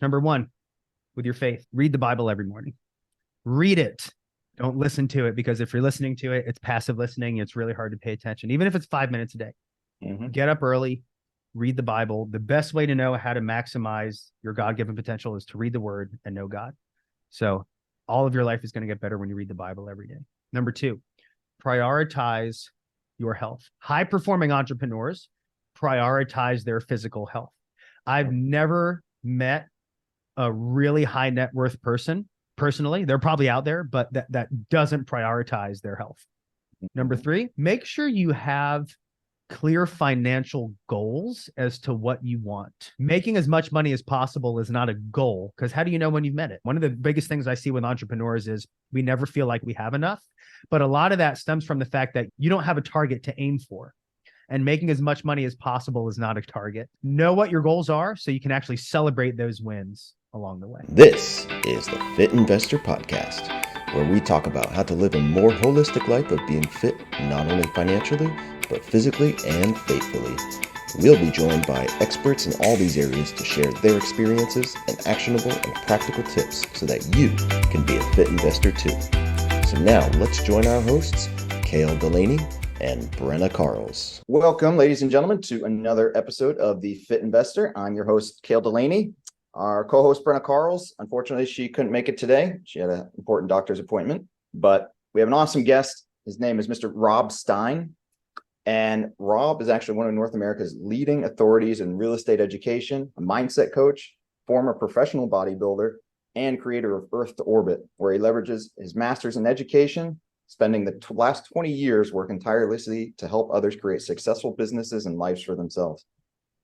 Number one, with your faith, read the Bible every morning. Read it. Don't listen to it, because if you're listening to it, it's passive listening. It's really hard to pay attention, even if it's 5 minutes a day. Get up early, read the Bible. The best way to know how to maximize your God-given potential is to read the word and know God. So all of your life is going to get better when you read the Bible every day. Number two, prioritize your health. High-performing entrepreneurs prioritize their physical health. I've never met a really high net worth person personally. They're probably out there, but that doesn't prioritize their health. Number three, make sure you have clear financial goals as to what you want. Making as much money as possible is not a goal, because how do you know when you've met it? One of the biggest things I see with entrepreneurs is we never feel like we have enough. But a lot of that stems from the fact that you don't have a target to aim for. And making as much money as possible is not a target. Know what your goals are so you can actually celebrate those wins along the way. This is the Fit Investor Podcast, where we talk about how to live a more holistic life of being fit, not only financially, but physically and faithfully. We'll be joined by experts in all these areas to share their experiences and actionable and practical tips so that you can be a fit investor too. So now let's join our hosts, Cale Delaney and Brenna Carls. Welcome, ladies and gentlemen, to another episode of the Fit Investor. I'm your host, Cale Delaney. Our co-host, Brenna Carls, unfortunately, she couldn't make it today. She had an important doctor's appointment, but we have an awesome guest. His name is Mr. Rob Stein. And Rob is actually one of North America's leading authorities in real estate education, a mindset coach, former professional bodybuilder, and creator of Earth to Orbit, where he leverages his master's in education, spending the last 20 years working tirelessly to help others create successful businesses and lives for themselves.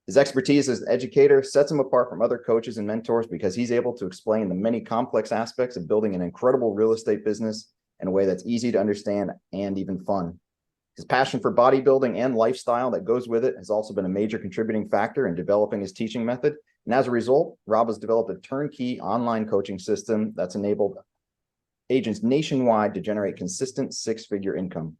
His expertise as an educator sets him apart from other coaches and mentors because he's able to explain the many complex aspects of building an incredible real estate business in a way that's easy to understand and even fun. His passion for bodybuilding and lifestyle that goes with it has also been a major contributing factor in developing his teaching method. And as a result, Rob has developed a turnkey online coaching system that's enabled agents nationwide to generate consistent six-figure income.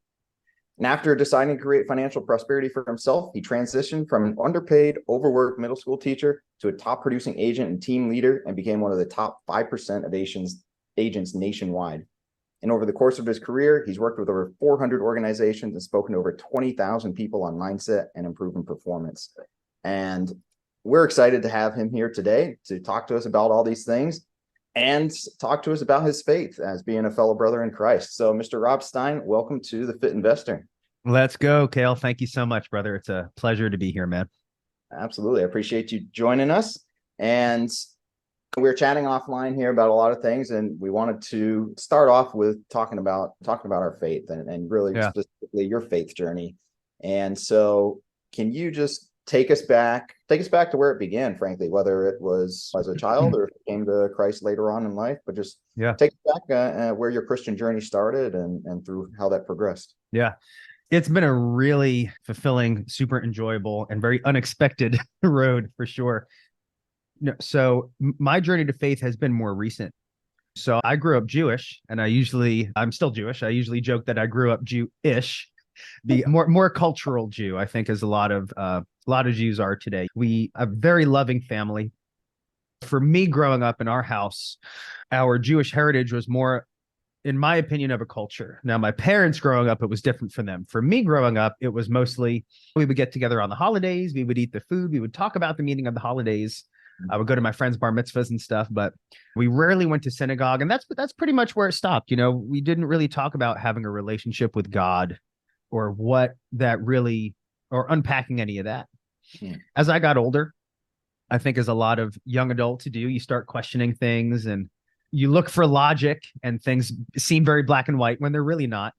And after deciding to create financial prosperity for himself, he transitioned from an underpaid, overworked middle school teacher to a top producing agent and team leader and became one of the top 5% of agents nationwide. And over the course of his career, he's worked with over 400 organizations and spoken to over 20,000 people on mindset and improving performance. And we're excited to have him here today to talk to us about all these things and talk to us about his faith as being a fellow brother in Christ. So, Mr. Rob Stein, welcome to the Fit Investor. Let's go, Cale. Thank you so much, brother. It's a pleasure to be here, man. Absolutely. I appreciate you joining us. And we were chatting offline here about a lot of things, and we wanted to start off with talking about our faith and really specifically your faith journey. And so can you just take us back to where it began, frankly, whether it was as a child or if it came to Christ later on in life, but just take us back where your Christian journey started and through how that progressed. Yeah. It's been a really fulfilling, super enjoyable, and very unexpected road for sure. So my journey to faith has been more recent. So I grew up Jewish, and I'm still Jewish. I usually joke that I grew up Jewish, the more cultural Jew, I think, as a lot of Jews are today. We have a very loving family. For me, growing up in our house, our Jewish heritage was more, in my opinion, of a culture. Now, my parents growing up, it was different for them. For me growing up, it was mostly we would get together on the holidays. We would eat the food. We would talk about the meaning of the holidays. I would go to my friends' bar mitzvahs and stuff, but we rarely went to synagogue. And that's pretty much where it stopped. We didn't really talk about having a relationship with God or what that really, or unpacking any of that. As I got older, I think as a lot of young adults do, you start questioning things and you look for logic, and things seem very black and white when they're really not.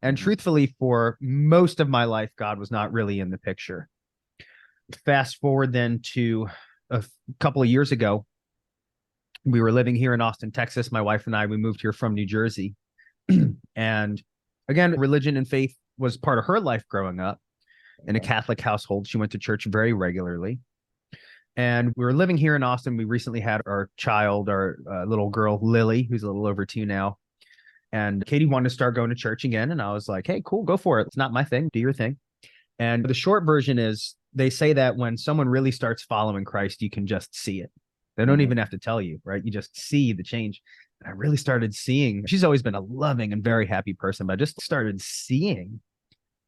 And truthfully, for most of my life, God was not really in the picture. Fast forward then to a couple of years ago, we were living here in Austin, Texas. My wife and I, we moved here from New Jersey. And again, religion and faith was part of her life growing up in a Catholic household. She went to church very regularly. And we were living here in Austin. We recently had our child, our little girl, Lily, who's a little over 2 now. And Katie wanted to start going to church again. And I was like, hey, cool, go for it. It's not my thing. Do your thing. And the short version is they say that when someone really starts following Christ, you can just see it. They don't even have to tell you, right? You just see the change. And I really started seeing, she's always been a loving and very happy person, but I just started seeing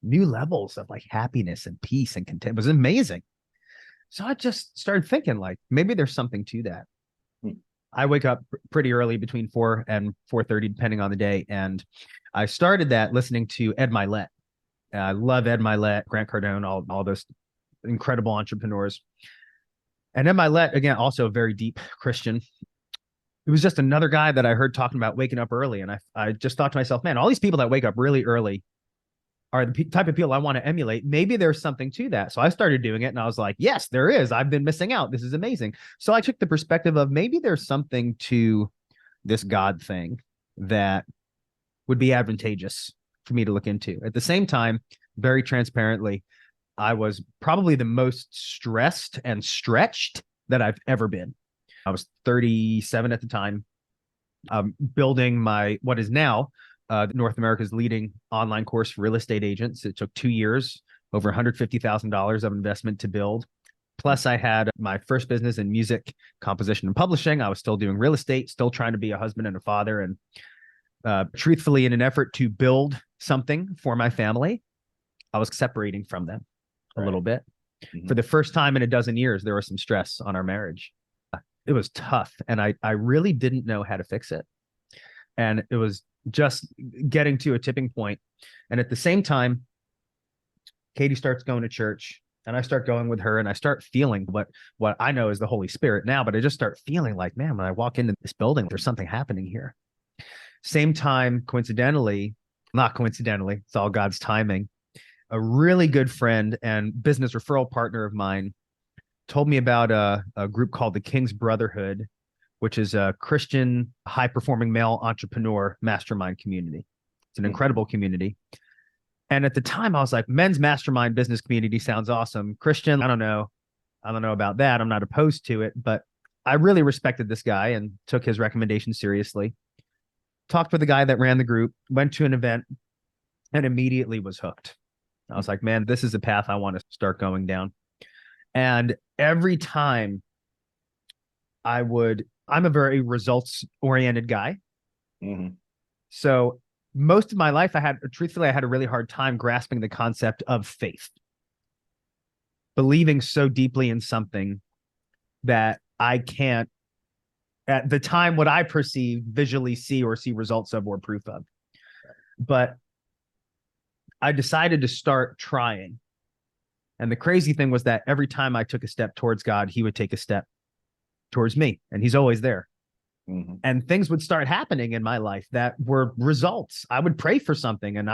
new levels of like happiness and peace and content. It was amazing. So I just started thinking like, maybe there's something to that. I wake up pretty early, between 4 and 4:30, depending on the day. And I started that listening to Ed Milet. I love Ed Milet, Grant Cardone, all those incredible entrepreneurs. And Ed Milet, again, also a very deep Christian. It was just another guy that I heard talking about waking up early. And I just thought to myself, man, all these people that wake up really early are the type of people I want to emulate. Maybe there's something to that. So I started doing it and I was like, yes, there is. I've been missing out. This is amazing. So I took the perspective of maybe there's something to this God thing that would be advantageous for me to look into. At the same time, very transparently, I was probably the most stressed and stretched that I've ever been. I was 37 at the time, building my, what is now North America's leading online course for real estate agents. It took 2 years, over $150,000 of investment to build. Plus, I had my first business in music composition and publishing. I was still doing real estate, still trying to be a husband and a father. And truthfully, in an effort to build something for my family, I was separating from them a little bit. For the first time in a dozen years, there was some stress on our marriage. It was tough. And I really didn't know how to fix it. And it was just getting to a tipping point. And at the same time, Katie starts going to church and I start going with her and I start feeling what I know is the Holy Spirit now, but I just start feeling like, man, when I walk into this building, there's something happening here. Same time, coincidentally, not coincidentally, it's all God's timing, a really good friend and business referral partner of mine told me about a group called the King's Brotherhood, which is a Christian high-performing male entrepreneur mastermind community. It's an incredible community. And at the time, I was like, men's mastermind business community sounds awesome. Christian, I don't know about that. I'm not opposed to it, but I really respected this guy and took his recommendation seriously. Talked with the guy that ran the group, went to an event, and immediately was hooked. I was like, man, this is the path I want to start going down. And every time I'm a very results-oriented guy. So most of my life, I had a really hard time grasping the concept of faith. Believing so deeply in something that I can't, at the time, what I perceive, visually see results of or proof of. But I decided to start trying. And the crazy thing was that every time I took a step towards God, he would take a step towards me, and he's always there. And things would start happening in my life that were results. I would pray for something and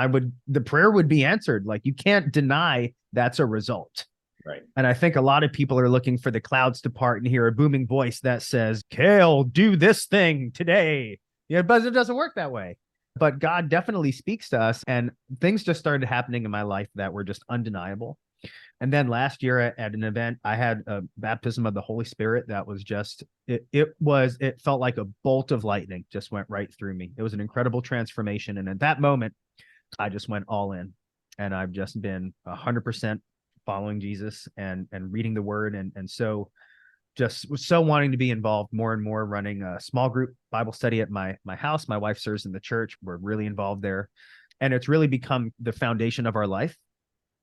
the prayer would be answered. Like, you can't deny that's a result. Right. And I think a lot of people are looking for the clouds to part and hear a booming voice that says, Kale, do this thing today. Yeah, but it doesn't work that way. But God definitely speaks to us, and things just started happening in my life that were just undeniable. And then last year at an event, I had a baptism of the Holy Spirit that was just, it felt like a bolt of lightning just went right through me. It was an incredible transformation. And at that moment, I just went all in, and I've just been 100% following Jesus and reading the word. And so just was so wanting to be involved more and more, running a small group Bible study at my house. My wife serves in the church. We're really involved there. And it's really become the foundation of our life.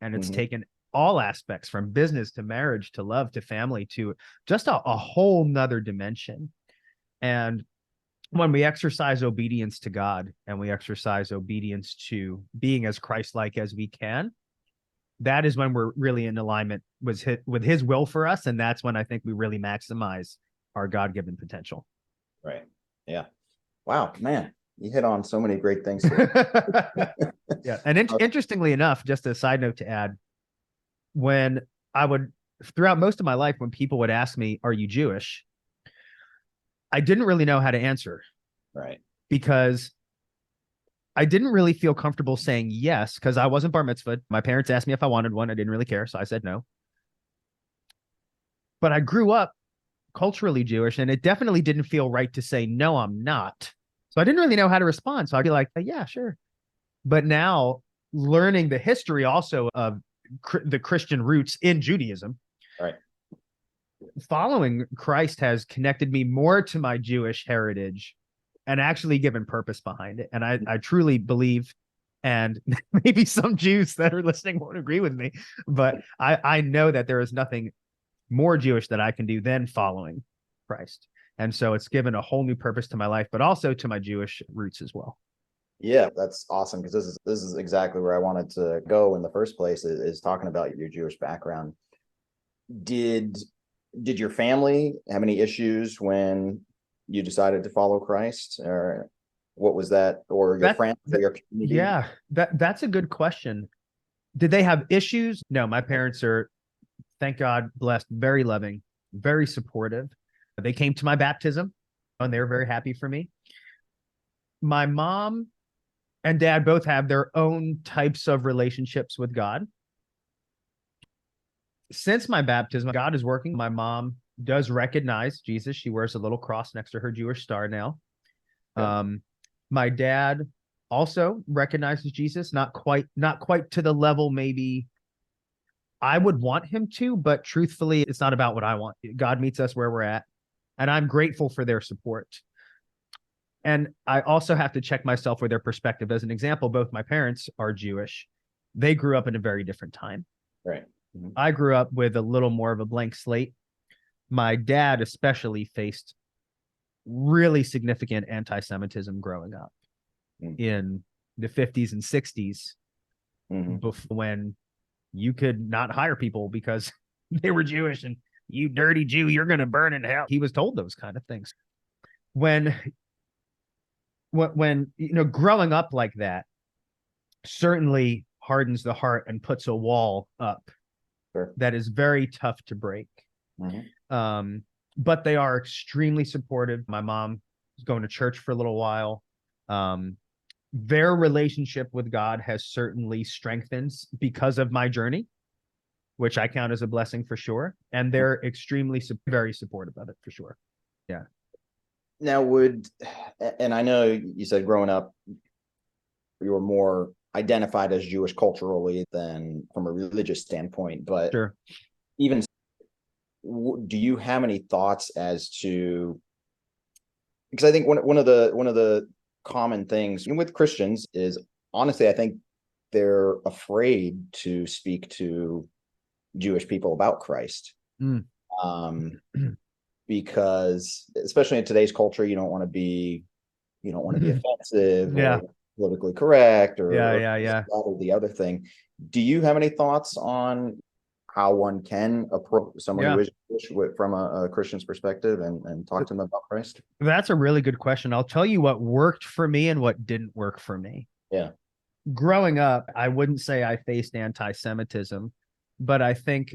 And it's taken all aspects, from business to marriage to love to family to just a whole nother dimension. And when we exercise obedience to God and we exercise obedience to being as Christ-like as we can, that is when we're really in alignment with his will for us. And that's when I think we really maximize our God-given potential. Right. Yeah. Wow, man, you hit on so many great things. Yeah. And interestingly enough, just a side note to add, when throughout most of my life, when people would ask me, are you Jewish? I didn't really know how to answer. Right. Because I didn't really feel comfortable saying yes, because I wasn't bar mitzvahed. My parents asked me if I wanted one. I didn't really care. So I said no. But I grew up culturally Jewish, and it definitely didn't feel right to say, no, I'm not. So I didn't really know how to respond. So I'd be like, yeah, sure. But now, learning the history also of the Christian roots in Judaism, right, following Christ has connected me more to my Jewish heritage and actually given purpose behind it. And I truly believe, and maybe some Jews that are listening won't agree with me, but I know that there is nothing more Jewish that I can do than following Christ. And so it's given a whole new purpose to my life, but also to my Jewish roots as well. Yeah, that's awesome, because this is exactly where I wanted to go in the first place, is talking about your Jewish background. Did your family have any issues when you decided to follow Christ, or what was that, or your friends or your community? Yeah, that's a good question. Did they have issues? No, my parents are, thank God, blessed, very loving, very supportive. They came to my baptism and they were very happy for me. My mom and dad both have their own types of relationships with God. Since my baptism, God is working. My mom does recognize Jesus. She wears a little cross next to her Jewish star now. My dad also recognizes Jesus, not quite to the level maybe I would want him to, but truthfully, it's not about what I want. God meets us where we're at, and I'm grateful for their support. And I also have to check myself with their perspective. As an example, both my parents are Jewish. They grew up in a very different time. Right. Mm-hmm. I grew up with a little more of a blank slate. My dad especially faced really significant anti-Semitism growing up in the 50s and 60s, when you could not hire people because they were Jewish, and you dirty Jew, you're going to burn in hell. He was told those kind of things. When growing up like that certainly hardens the heart and puts a wall up. Sure. That is very tough to break. But they are extremely supportive. My mom was going to church for a little while. Their relationship with God has certainly strengthened because of my journey, which I count as a blessing for sure. And they're extremely, very supportive of it for sure. Yeah. Now, and I know you said growing up, you were more identified as Jewish culturally than from a religious standpoint, but sure. Even, do you have any thoughts as to, because I think one of the common things with Christians is, honestly, I think they're afraid to speak to Jewish people about Christ. Because especially in today's culture, you don't want to be offensive or politically correct or or the other thing. Do you have any thoughts on how one can approach someone who is Jewish from a Christian's perspective and talk to them about Christ? That's a really good question. I'll tell you what worked for me and what didn't work for me. Yeah. Growing up, I wouldn't say I faced anti-Semitism, but I think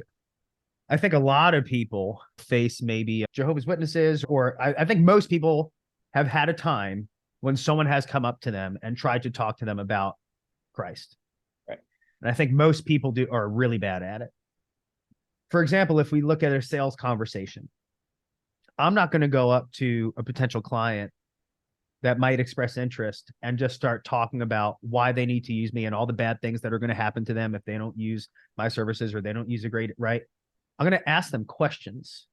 a lot of people face maybe Jehovah's Witnesses, or I think most people have had a time when someone has come up to them and tried to talk to them about Christ. Right. And I think most people are really bad at it. For example, if we look at a sales conversation, I'm not going to go up to a potential client that might express interest and just start talking about why they need to use me and all the bad things that are going to happen to them if they don't use my services or they don't use a grade, right? I'm going to ask them questions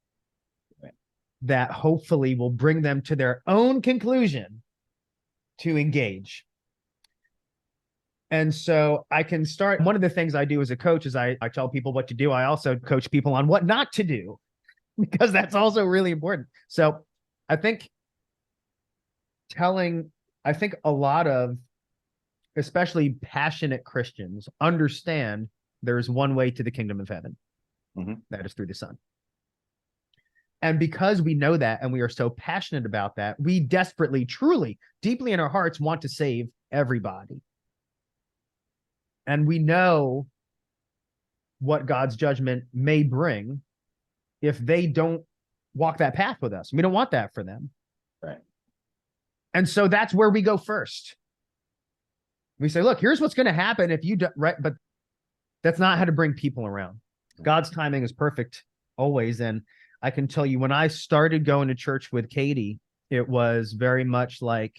that hopefully will bring them to their own conclusion to engage. And so I can start. One of the things I do as a coach is I tell people what to do. I also coach people on what not to do, because that's also really important. So I think a lot of, especially passionate Christians, understand there's one way to the kingdom of heaven. That is through the Son. And because we know that and we are so passionate about that, we desperately, truly, deeply in our hearts want to save everybody. And we know what God's judgment may bring if they don't walk that path with us. We don't want that for them. Right. And so that's where we go first. We say, look, here's what's going to happen if you do, right? But that's not how to bring people around. God's timing is perfect always. And I can tell you, when I started going to church with Katie, it was very much like,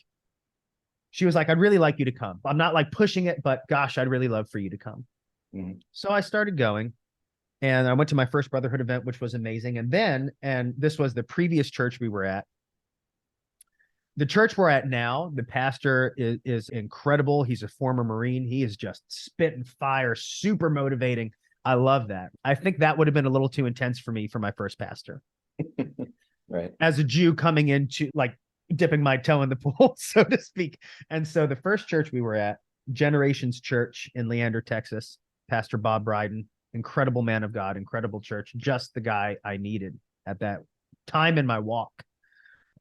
she was like, I'd really like you to come. I'm not like pushing it, but gosh, I'd really love for you to come. So I started going. And I went to my first brotherhood event, which was amazing. And then, and this was the previous church we were at. The church we're at now, the pastor is incredible. He's a former Marine. He is just spitting fire, super motivating. I love that. I think that would have been a little too intense for me for my first pastor. Right. As a Jew coming into, like, dipping my toe in the pool, so to speak. And so the first church we were at, Generations Church in Leander, Texas, Pastor Bob Bryden, incredible man of God, incredible church, just the guy I needed at that time in my walk.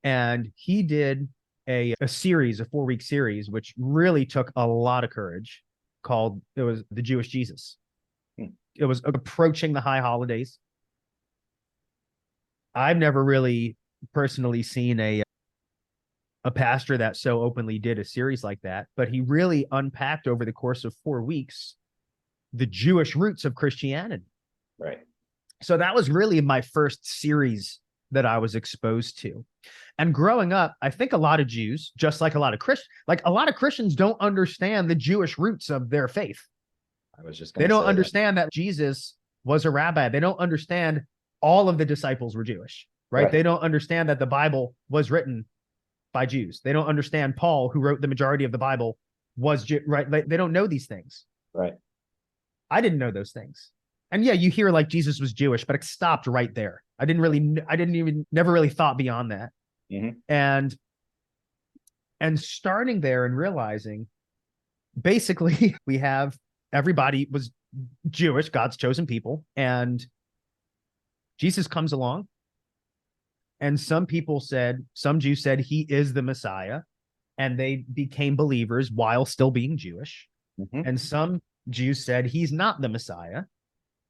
And he did a series, a 4-week series, which really took a lot of courage, called, it was The Jewish Jesus. It was approaching the high holidays. I've never really personally seen a pastor that so openly did a series like that, but he really unpacked over the course of 4 weeks the Jewish roots of Christianity. Right. So that was really my first series that I was exposed to. And growing up, I think a lot of Jews, just like a lot of Christians don't understand the Jewish roots of their faith. I was just They going to don't say understand that Jesus was a rabbi. They don't understand all of the disciples were Jewish, right? Right. They don't understand that the Bible was written by Jews. They don't understand Paul, who wrote the majority of the Bible, was Jew, right? They don't know these things. Right. I didn't know those things. And yeah, you hear like Jesus was Jewish, but it stopped right there. Never really thought beyond that. Mm-hmm. And starting there and realizing basically we have, everybody was Jewish, God's chosen people, and Jesus comes along. And some Jews said he is the Messiah, and they became believers while still being Jewish. Mm-hmm. And some Jews said he's not the Messiah,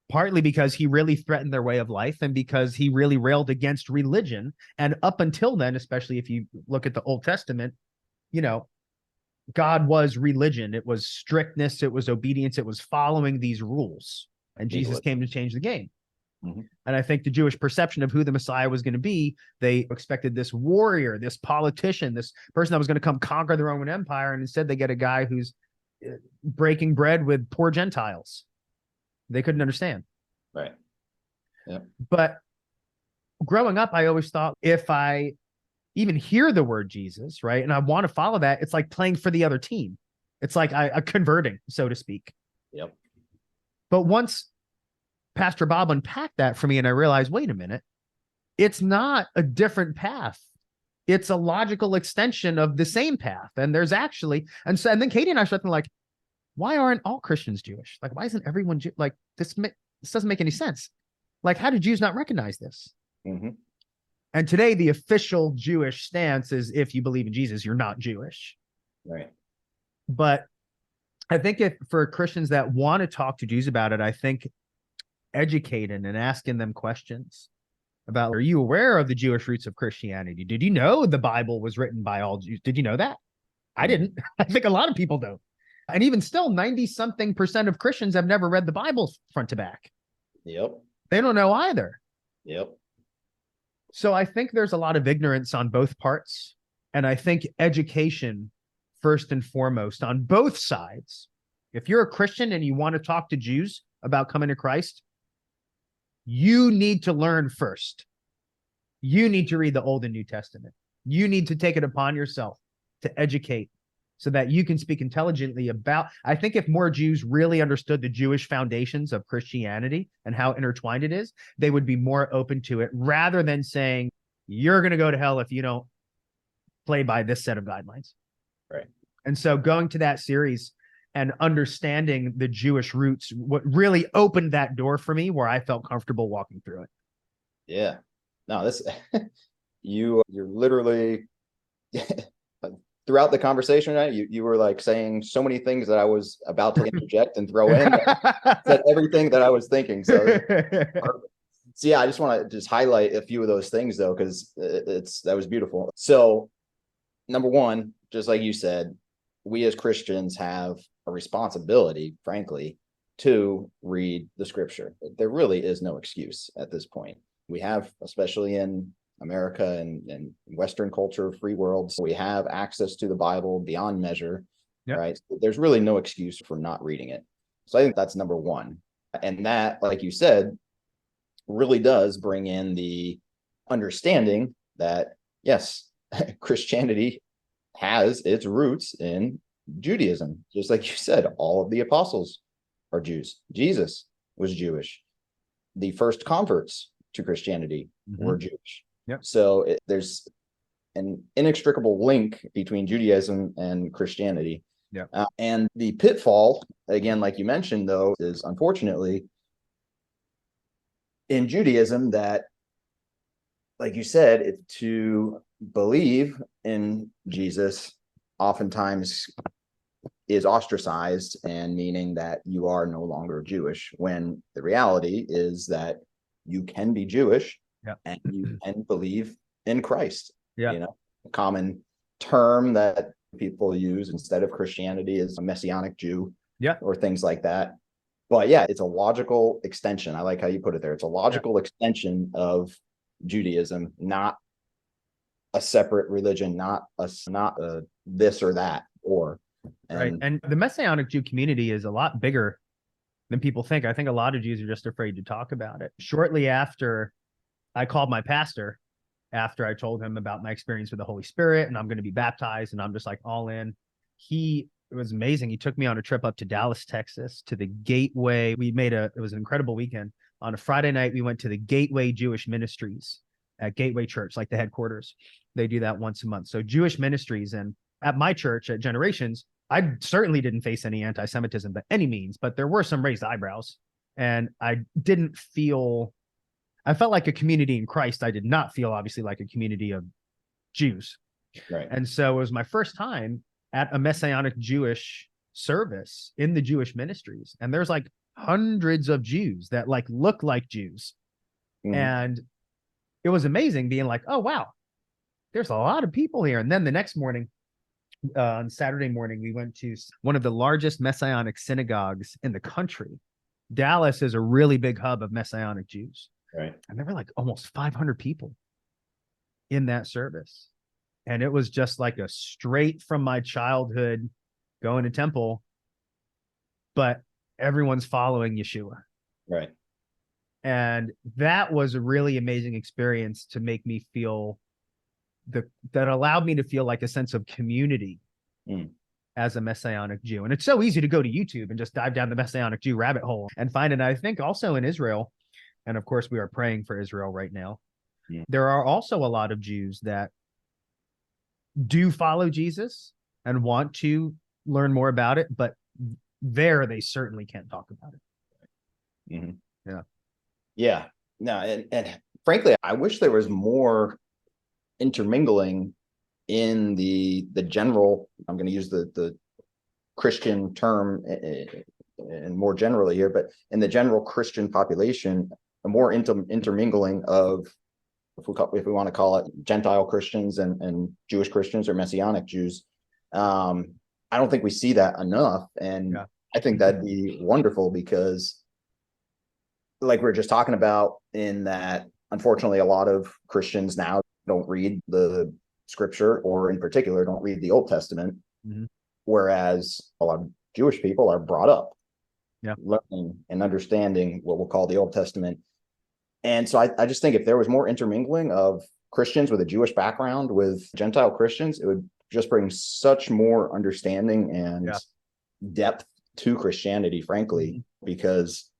partly because he really threatened their way of life and because he really railed against religion. And up until then, especially if you look at the Old Testament, God was religion. It was strictness. It was obedience. It was following these rules. And Jesus came to change the game. Mm-hmm. And I think the Jewish perception of who the Messiah was going to be, they expected this warrior, this politician, this person that was going to come conquer the Roman Empire. And instead they get a guy who's breaking bread with poor Gentiles. They couldn't understand. Right. Yeah. But growing up, I always thought if I even hear the word Jesus, right, and I want to follow that, it's like playing for the other team. It's like I converting, so to speak. Yep. But once Pastor Bob unpacked that for me, and I realized, wait a minute, it's not a different path. It's a logical extension of the same path. And there's actually, and then Katie and I started like, why aren't all Christians Jewish? Like, why isn't everyone like this? This doesn't make any sense. Like, how do Jews not recognize this? Mm-hmm. And today, the official Jewish stance is if you believe in Jesus, you're not Jewish. Right. But I think if for Christians that want to talk to Jews about it, I think educating and asking them questions about, are you aware of the Jewish roots of Christianity? Did you know the Bible was written by all Jews? Did you know that? I didn't. I think a lot of people don't. And even still, 90-something% of Christians have never read the Bible front to back. Yep. They don't know either. Yep. So I think there's a lot of ignorance on both parts. And I think education, first and foremost, on both sides. If you're a Christian and you want to talk to Jews about coming to Christ, you need to learn first. You need to read the Old and New Testament. You need to take it upon yourself to educate so that you can speak intelligently about. I think if more Jews really understood the Jewish foundations of Christianity and how intertwined it is, they would be more open to it rather than saying, you're going to go to hell if you don't play by this set of guidelines. Right. And so going to that series and understanding the Jewish roots, what really opened that door for me where I felt comfortable walking through it. Yeah. No, this, you're literally throughout the conversation, right? You were like saying so many things that I was about to interject and throw in. Said everything that I was thinking. So yeah, I just want to just highlight a few of those things though, because that was beautiful. So number one, just like you said, we as Christians have a responsibility, frankly, to read the scripture. There really is no excuse at this point. We have, especially in America and Western culture, free worlds, we have access to the Bible beyond measure, right? So there's really no excuse for not reading it. So I think that's number one. And that, like you said, really does bring in the understanding that, yes, Christianity has its roots in Judaism. Just like you said, all of the apostles are Jews. Jesus was Jewish. The first converts to Christianity were Jewish. Yep. So there's an inextricable link between Judaism and Christianity. Yeah. And the pitfall, again, like you mentioned, though, is unfortunately in Judaism that, like you said, to believe in Jesus oftentimes is ostracized, and meaning that you are no longer Jewish, when the reality is that you can be Jewish and you can believe in Christ. A common term that people use instead of Christianity is a messianic Jew or things like that. But yeah, it's a logical extension. I like how you put it there. It's a logical extension of Judaism, not a separate religion, not a this or that or. Right. And the Messianic Jew community is a lot bigger than people think. I think a lot of Jews are just afraid to talk about it. Shortly after, I called my pastor after I told him about my experience with the Holy Spirit and I'm going to be baptized and I'm just like all in. It was amazing. He took me on a trip up to Dallas, Texas, to the Gateway. It was an incredible weekend. On a Friday night, we went to the Gateway Jewish Ministries at Gateway Church, like the headquarters. They do that once a month. So Jewish ministries. And at my church at Generations, I certainly didn't face any anti-Semitism by any means, but there were some raised eyebrows. And I felt like a community in Christ. I did not feel obviously like a community of Jews. Right. And so it was my first time at a Messianic Jewish service in the Jewish ministries. And there's like hundreds of Jews that like look like Jews. And it was amazing being like, oh, wow, there's a lot of people here. And then the next morning, on Saturday morning, we went to one of the largest Messianic synagogues in the country. Dallas is a really big hub of Messianic Jews. Right. And there were like almost 500 people in that service. And it was just like a straight from my childhood going to temple, but everyone's following Yeshua. Right. And that was a really amazing experience to make me feel that allowed me to feel like a sense of community as a Messianic Jew. And it's so easy to go to YouTube and just dive down the Messianic Jew rabbit hole and find it. And I think also in Israel, and of course we are praying for Israel right now, there are also a lot of Jews that do follow Jesus and want to learn more about it, but there they certainly can't talk about it. Yeah. No, and frankly, I wish there was more intermingling in the general, I'm going to use the Christian term and more generally here, but in the general Christian population, a more intermingling of, if we want to call it, Gentile Christians and Jewish Christians or Messianic Jews. I don't think we see that enough. And I think that'd be wonderful because, like we were just talking about, in that, unfortunately, a lot of Christians now don't read the scripture, or in particular, don't read the Old Testament. Whereas a lot of Jewish people are brought up learning and understanding what we'll call the Old Testament. And so I just think if there was more intermingling of Christians with a Jewish background with Gentile Christians, it would just bring such more understanding and depth to Christianity, frankly, because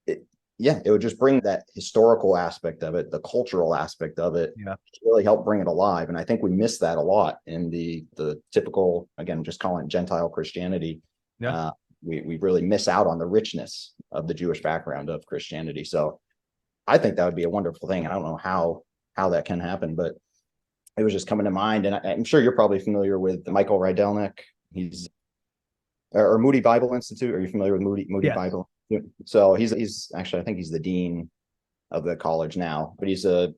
it would just bring that historical aspect of it, the cultural aspect of it, really help bring it alive. And I think we miss that a lot in the typical, again, just calling it Gentile Christianity. We really miss out on the richness of the Jewish background of Christianity. So I think that would be a wonderful thing. I don't know how that can happen, but it was just coming to mind. And I'm sure you're probably familiar with Michael Rydelnik. He's or Moody Bible Institute. Are you familiar with Moody Bible? So he's actually, I think he's the dean of the college now, but he's a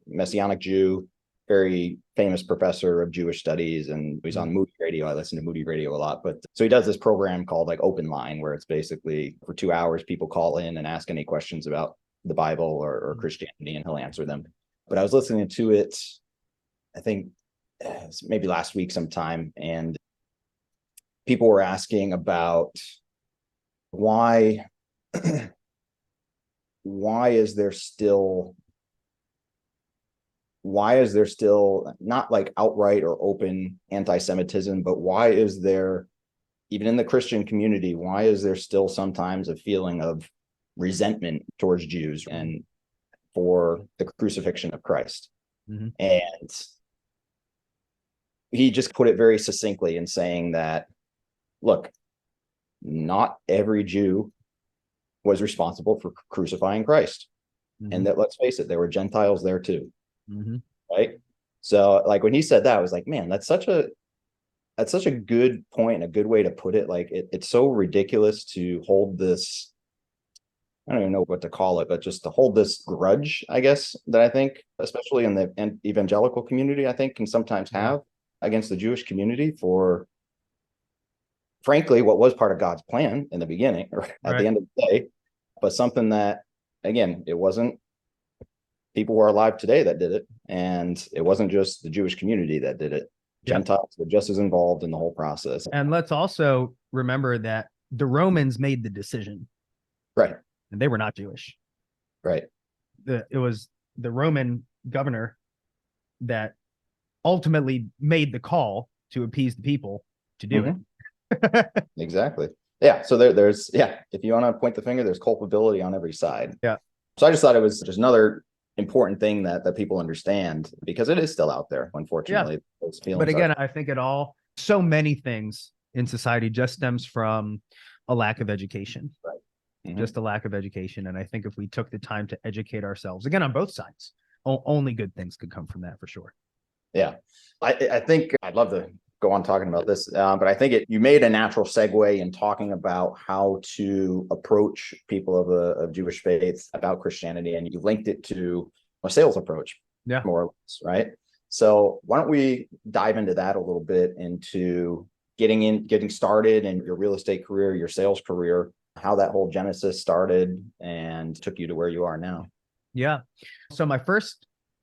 Messianic Jew, very famous professor of Jewish studies, and he's on Moody Radio. I listen to Moody Radio a lot, but so he does this program called like Open Line, where it's basically for 2 hours people call in and ask any questions about the Bible or Christianity, and he'll answer them. But I was listening to it, I think maybe last week sometime, and people were asking about why why is there still not like outright or open anti-Semitism, but why is there, even in the Christian community, why is there still sometimes a feeling of resentment towards Jews and for the crucifixion of Christ? Mm-hmm. And he just put it very succinctly in saying that, look, not every Jew was responsible for crucifying Christ. Mm-hmm. And that, let's face it, there were Gentiles there too. Mm-hmm. Right. So like when he said that, I was like, man, that's such a good point, a good way to put it. Like it's so ridiculous to hold this, I don't even know what to call it, but just to hold this grudge, I guess, that I think, especially in the evangelical community, I think can sometimes have against the Jewish community for, frankly, what was part of God's plan in the beginning, or at the end of the day, but something that, again, it wasn't people who are alive today that did it, and it wasn't just the Jewish community that did it. Gentiles were just as involved in the whole process. And let's also remember that the Romans made the decision. Right. And they were not Jewish. Right. It was the Roman governor that ultimately made the call to appease the people to do it. Exactly. Yeah. So there's, if you want to point the finger, there's culpability on every side. Yeah. So I just thought it was just another important thing that people understand, because it is still out there, unfortunately. Those but again, I think so many things in society just stems from a lack of education. Right. Mm-hmm. Just a lack of education. And I think if we took the time to educate ourselves, again, on both sides, only good things could come from that for sure. Yeah. I think I'd love to go on talking about this, but I think you made a natural segue in talking about how to approach people of Jewish faith about Christianity, and you linked it to a sales approach, more or less, right? So why don't we dive into that a little bit, into getting started in your real estate career, your sales career, how that whole genesis started and took you to where you are now. Yeah. So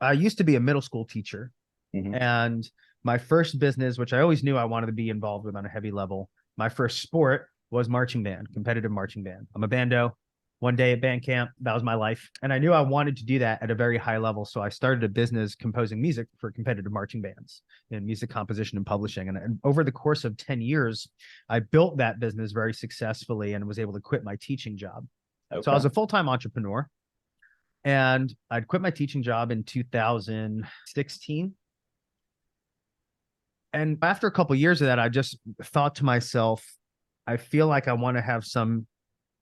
I used to be a middle school teacher, and my first business, which I always knew I wanted to be involved with on a heavy level, my first sport was marching band, competitive marching band. I'm a bando. One day at band camp, that was my life. And I knew I wanted to do that at a very high level. So I started a business composing music for competitive marching bands in music composition and publishing. And over the course of 10 years, I built that business very successfully and was able to quit my teaching job. Okay. So I was a full-time entrepreneur, and I'd quit my teaching job in 2016. And after a couple of years of that, I just thought to myself, I feel like I want to have some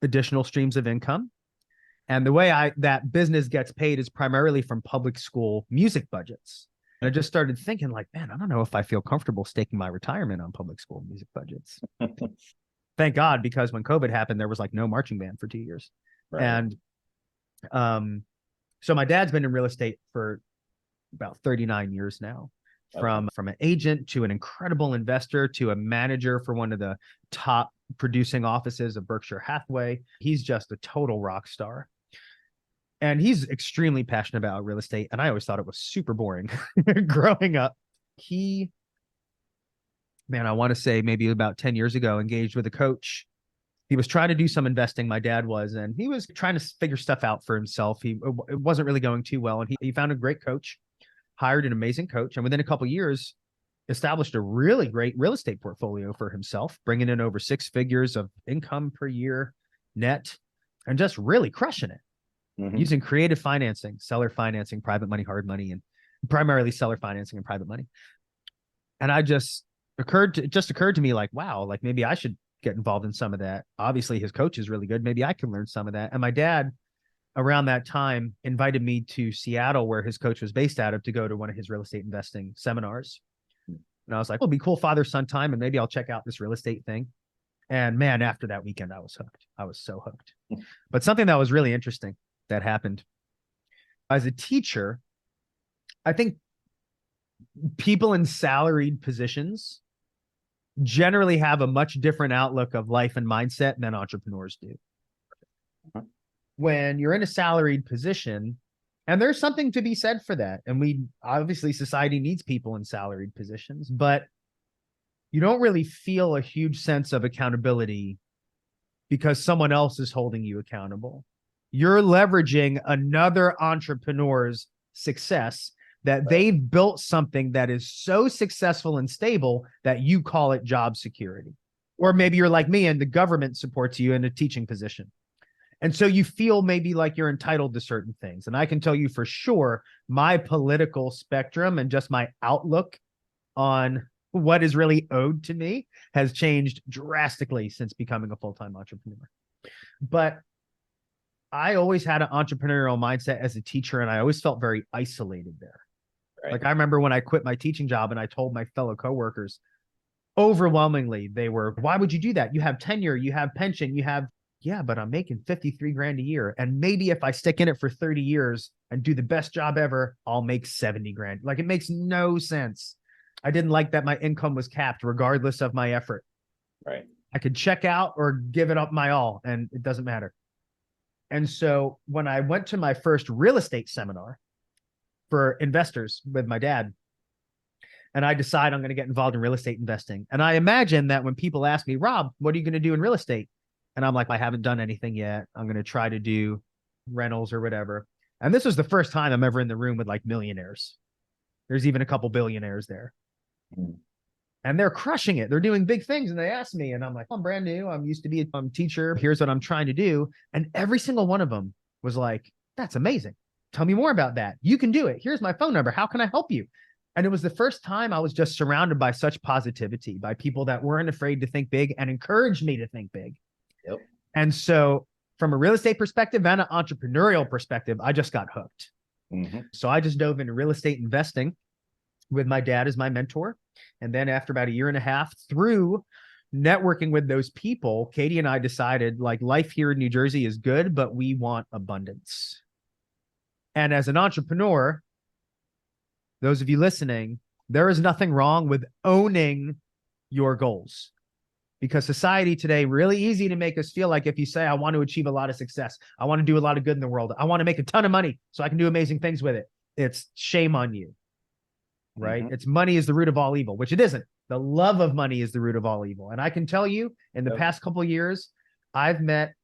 additional streams of income. And the way that business gets paid is primarily from public school music budgets. And I just started thinking like, man, I don't know if I feel comfortable staking my retirement on public school music budgets. Thank God, because when COVID happened, there was like no marching band for 2 years. Right. And so my dad's been in real estate for about 39 years now. From an agent to an incredible investor to a manager for one of the top producing offices of Berkshire Hathaway. He's just a total rock star. And he's extremely passionate about real estate. And I always thought it was super boring growing up. I want to say maybe about 10 years ago, engaged with a coach. He was trying to do some investing, my dad was, and he was trying to figure stuff out for himself. It wasn't really going too well. And he found a great coach, hired an amazing coach, and within a couple of years, established a really great real estate portfolio for himself, bringing in over 6 figures of income per year net, and just really crushing it. Using creative financing, seller financing, private money, hard money, and primarily seller financing and private money. And it just occurred to me like, wow, like maybe I should get involved in some of that. Obviously, his coach is really good. Maybe I can learn some of that. And my dad, around that time, invited me to Seattle, where his coach was based out of, to go to one of his real estate investing seminars. And I was like, it'll be cool father-son time, and maybe I'll check out this real estate thing. And man, after that weekend, I was hooked. I was so hooked. But something that was really interesting that happened as a teacher, I think people in salaried positions generally have a much different outlook of life and mindset than entrepreneurs do. When you're in a salaried position, and there's something to be said for that, and obviously society needs people in salaried positions, but you don't really feel a huge sense of accountability because someone else is holding you accountable. You're leveraging another entrepreneur's success that they've built something that is so successful and stable that you call it job security. Or maybe you're like me and the government supports you in a teaching position. And so you feel maybe like you're entitled to certain things. And I can tell you for sure, my political spectrum and just my outlook on what is really owed to me has changed drastically since becoming a full-time entrepreneur. But I always had an entrepreneurial mindset as a teacher, and I always felt very isolated there. Right. Like I remember when I quit my teaching job and I told my fellow coworkers, overwhelmingly, they were, why would you do that? You have tenure, you have pension, you have, yeah, but I'm making 53 grand a year. And maybe if I stick in it for 30 years and do the best job ever, I'll make 70 grand. Like it makes no sense. I didn't like that my income was capped regardless of my effort. Right. I could check out or give it up my all, and it doesn't matter. And so when I went to my first real estate seminar for investors with my dad, and I decide I'm going to get involved in real estate investing. And I imagine that when people ask me, Rob, what are you going to do in real estate? And I'm like, I haven't done anything yet. I'm going to try to do rentals or whatever. And this was the first time I'm ever in the room with like millionaires. There's even a couple billionaires there. And they're crushing it. They're doing big things. And they ask me, and I'm like, I'm brand new. I'm used to be a teacher. Here's what I'm trying to do. And every single one of them was like, that's amazing. Tell me more about that. You can do it. Here's my phone number. How can I help you? And it was the first time I was just surrounded by such positivity, by people that weren't afraid to think big and encouraged me to think big. Yep. And so from a real estate perspective and an entrepreneurial perspective, I just got hooked. Mm-hmm. So I just dove into real estate investing with my dad as my mentor. And then after about a year and a half, through networking with those people, Katie and I decided like life here in New Jersey is good, but we want abundance. And as an entrepreneur, those of you listening, there is nothing wrong with owning your goals, because society today, really easy to make us feel like if you say, I want to achieve a lot of success, I want to do a lot of good in the world, I want to make a ton of money so I can do amazing things with it, it's shame on you, right? Mm-hmm. It's money is the root of all evil, which it isn't. The love of money is the root of all evil. And I can tell you in the past couple of years, I've met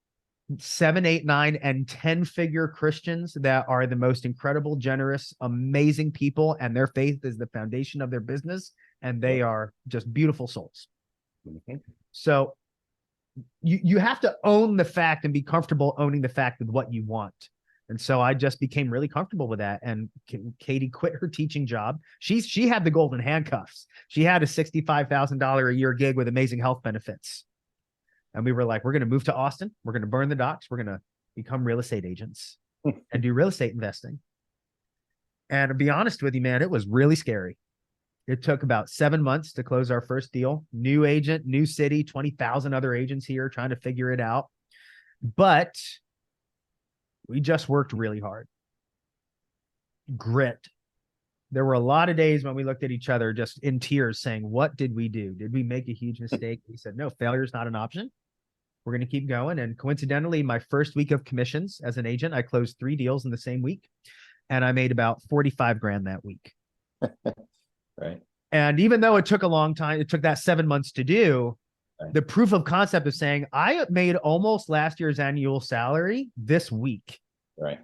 7, 8, 9, and 10-figure Christians that are the most incredible, generous, amazing people, and their faith is the foundation of their business, and they are just beautiful souls. Mm-hmm. So you have to own the fact and be comfortable owning the fact with what you want. And so I just became really comfortable with that. And Katie quit her teaching job. She had the golden handcuffs. She had a $65,000 a year gig with amazing health benefits. And we were like, we're going to move to Austin. We're going to burn the docks. We're going to become real estate agents and do real estate investing. And to be honest with you, man, it was really scary. It took about 7 months to close our first deal. New agent, new city, 20,000 other agents here trying to figure it out. But we just worked really hard. Grit. There were a lot of days when we looked at each other just in tears saying, what did we do? Did we make a huge mistake? We said, no, failure is not an option. We're going to keep going. And coincidentally, my first week of commissions as an agent, I closed 3 deals in the same week. And I made about 45 grand that week. Right. And even though it took a long time, it took that 7 months to do, right, the proof of concept of saying, I made almost last year's annual salary this week. Right.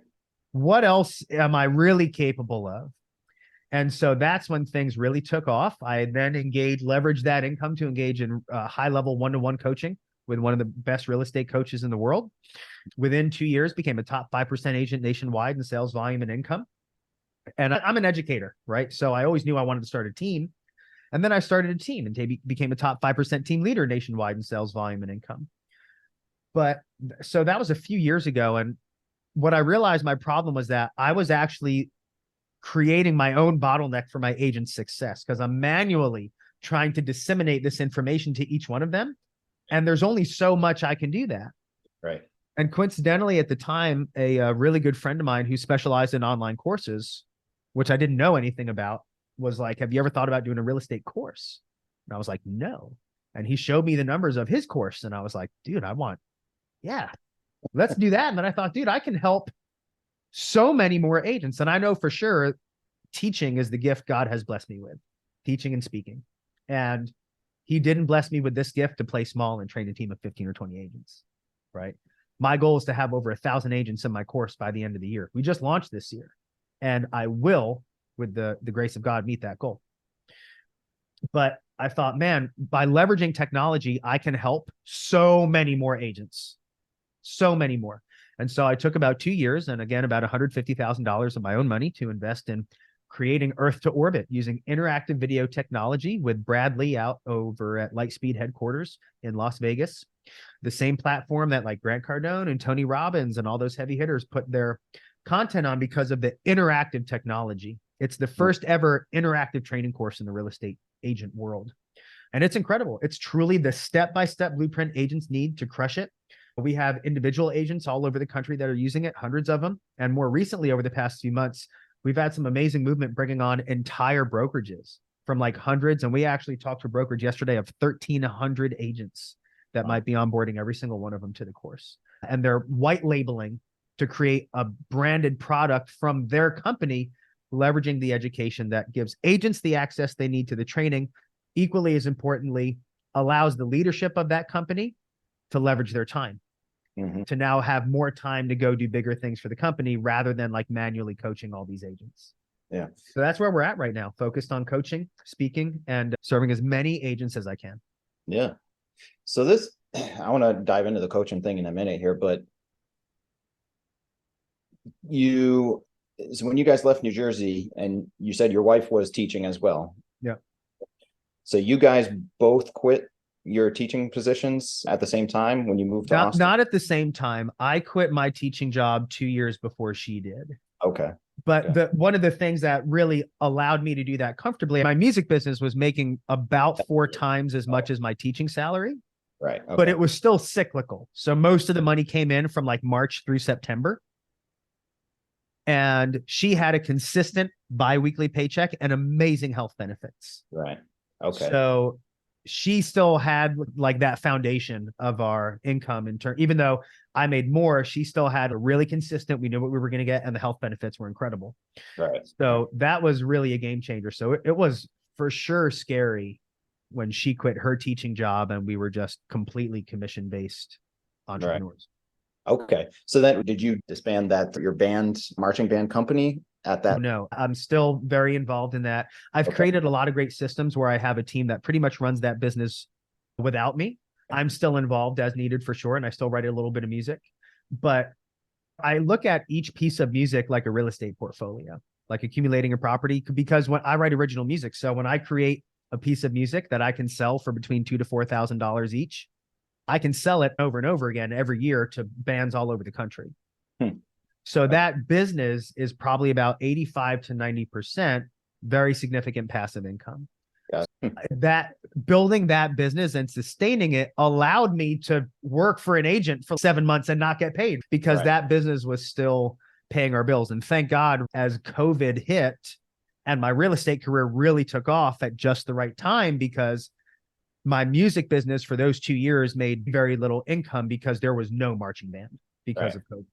What else am I really capable of? And so that's when things really took off. I then leveraged that income to engage in high-level one-to-one coaching with one of the best real estate coaches in the world. Within 2 years, became a top 5% agent nationwide in sales volume and income. And I'm an educator, right? So I always knew I wanted to start a team. And then I started a team and became a top 5% team leader nationwide in sales volume and income. But so that was a few years ago. And what I realized my problem was that I was actually creating my own bottleneck for my agent's success, because I'm manually trying to disseminate this information to each one of them. And there's only so much I can do that. Right. And coincidentally, at the time, a really good friend of mine who specialized in online courses, which I didn't know anything about, was like, have you ever thought about doing a real estate course? And I was like, no. And he showed me the numbers of his course. And I was like, dude, let's do that. And then I thought, dude, I can help so many more agents. And I know for sure teaching is the gift God has blessed me with, teaching and speaking. And he didn't bless me with this gift to play small and train a team of 15 or 20 agents, right? My goal is to have over 1,000 agents in my course by the end of the year. We just launched this year, and I will, with the grace of God, meet that goal. But I thought, man, by leveraging technology, I can help so many more agents, so many more. And so I took about 2 years and again, about $150,000 of my own money to invest in creating Earth to Orbit using interactive video technology with Brad Lee out over at Lightspeed headquarters in Las Vegas. The same platform that like Grant Cardone and Tony Robbins and all those heavy hitters put their content on because of the interactive technology. It's the first ever interactive training course in the real estate agent world. And it's incredible. It's truly the step-by-step blueprint agents need to crush it. We have individual agents all over the country that are using it, hundreds of them. And more recently, over the past few months, we've had some amazing movement bringing on entire brokerages from like hundreds. And we actually talked to a brokerage yesterday of 1,300 agents that might be onboarding every single one of them to the course. And they're white labeling to create a branded product from their company, leveraging the education that gives agents the access they need to the training. Equally as importantly, allows the leadership of that company to leverage their time, to now have more time to go do bigger things for the company rather than like manually coaching all these agents. Yeah. So that's where we're at right now, focused on coaching, speaking, and serving as many agents as I can. Yeah. So this, I want to dive into the coaching thing in a minute here, but so when you guys left New Jersey and you said your wife was teaching as well. Yeah. So you guys both quit your teaching positions at the same time when you moved to Austin? Not at the same time. I quit my teaching job 2 years before she did. Okay. But one of the things that really allowed me to do that comfortably, my music business was making about 4 times as much as my teaching salary. Right. Okay. But it was still cyclical. So most of the money came in from like March through September. And she had a consistent biweekly paycheck and amazing health benefits. Right. Okay. So she still had like that foundation of our income in turn. Even though I made more, she still had a really consistent, we knew what we were going to get, and the health benefits were incredible. Right. So that was really a game changer. So it was for sure scary when she quit her teaching job and we were just completely commission-based entrepreneurs. Right. Okay. So then did you disband your marching band company at that? No, I'm still very involved in that. I've created a lot of great systems where I have a team that pretty much runs that business without me. I'm still involved as needed for sure. And I still write a little bit of music, but I look at each piece of music like a real estate portfolio, like accumulating a property, because when I write original music, so when I create a piece of music that I can sell for between $2,000 to $4,000 each, I can sell it over and over again every year to bands all over the country. So that business is probably about 85 to 90% very significant passive income. That building that business and sustaining it allowed me to work for an agent for 7 months and not get paid because that business was still paying our bills. And thank God, as COVID hit and my real estate career really took off at just the right time, because my music business for those 2 years made very little income because there was no marching band because of COVID.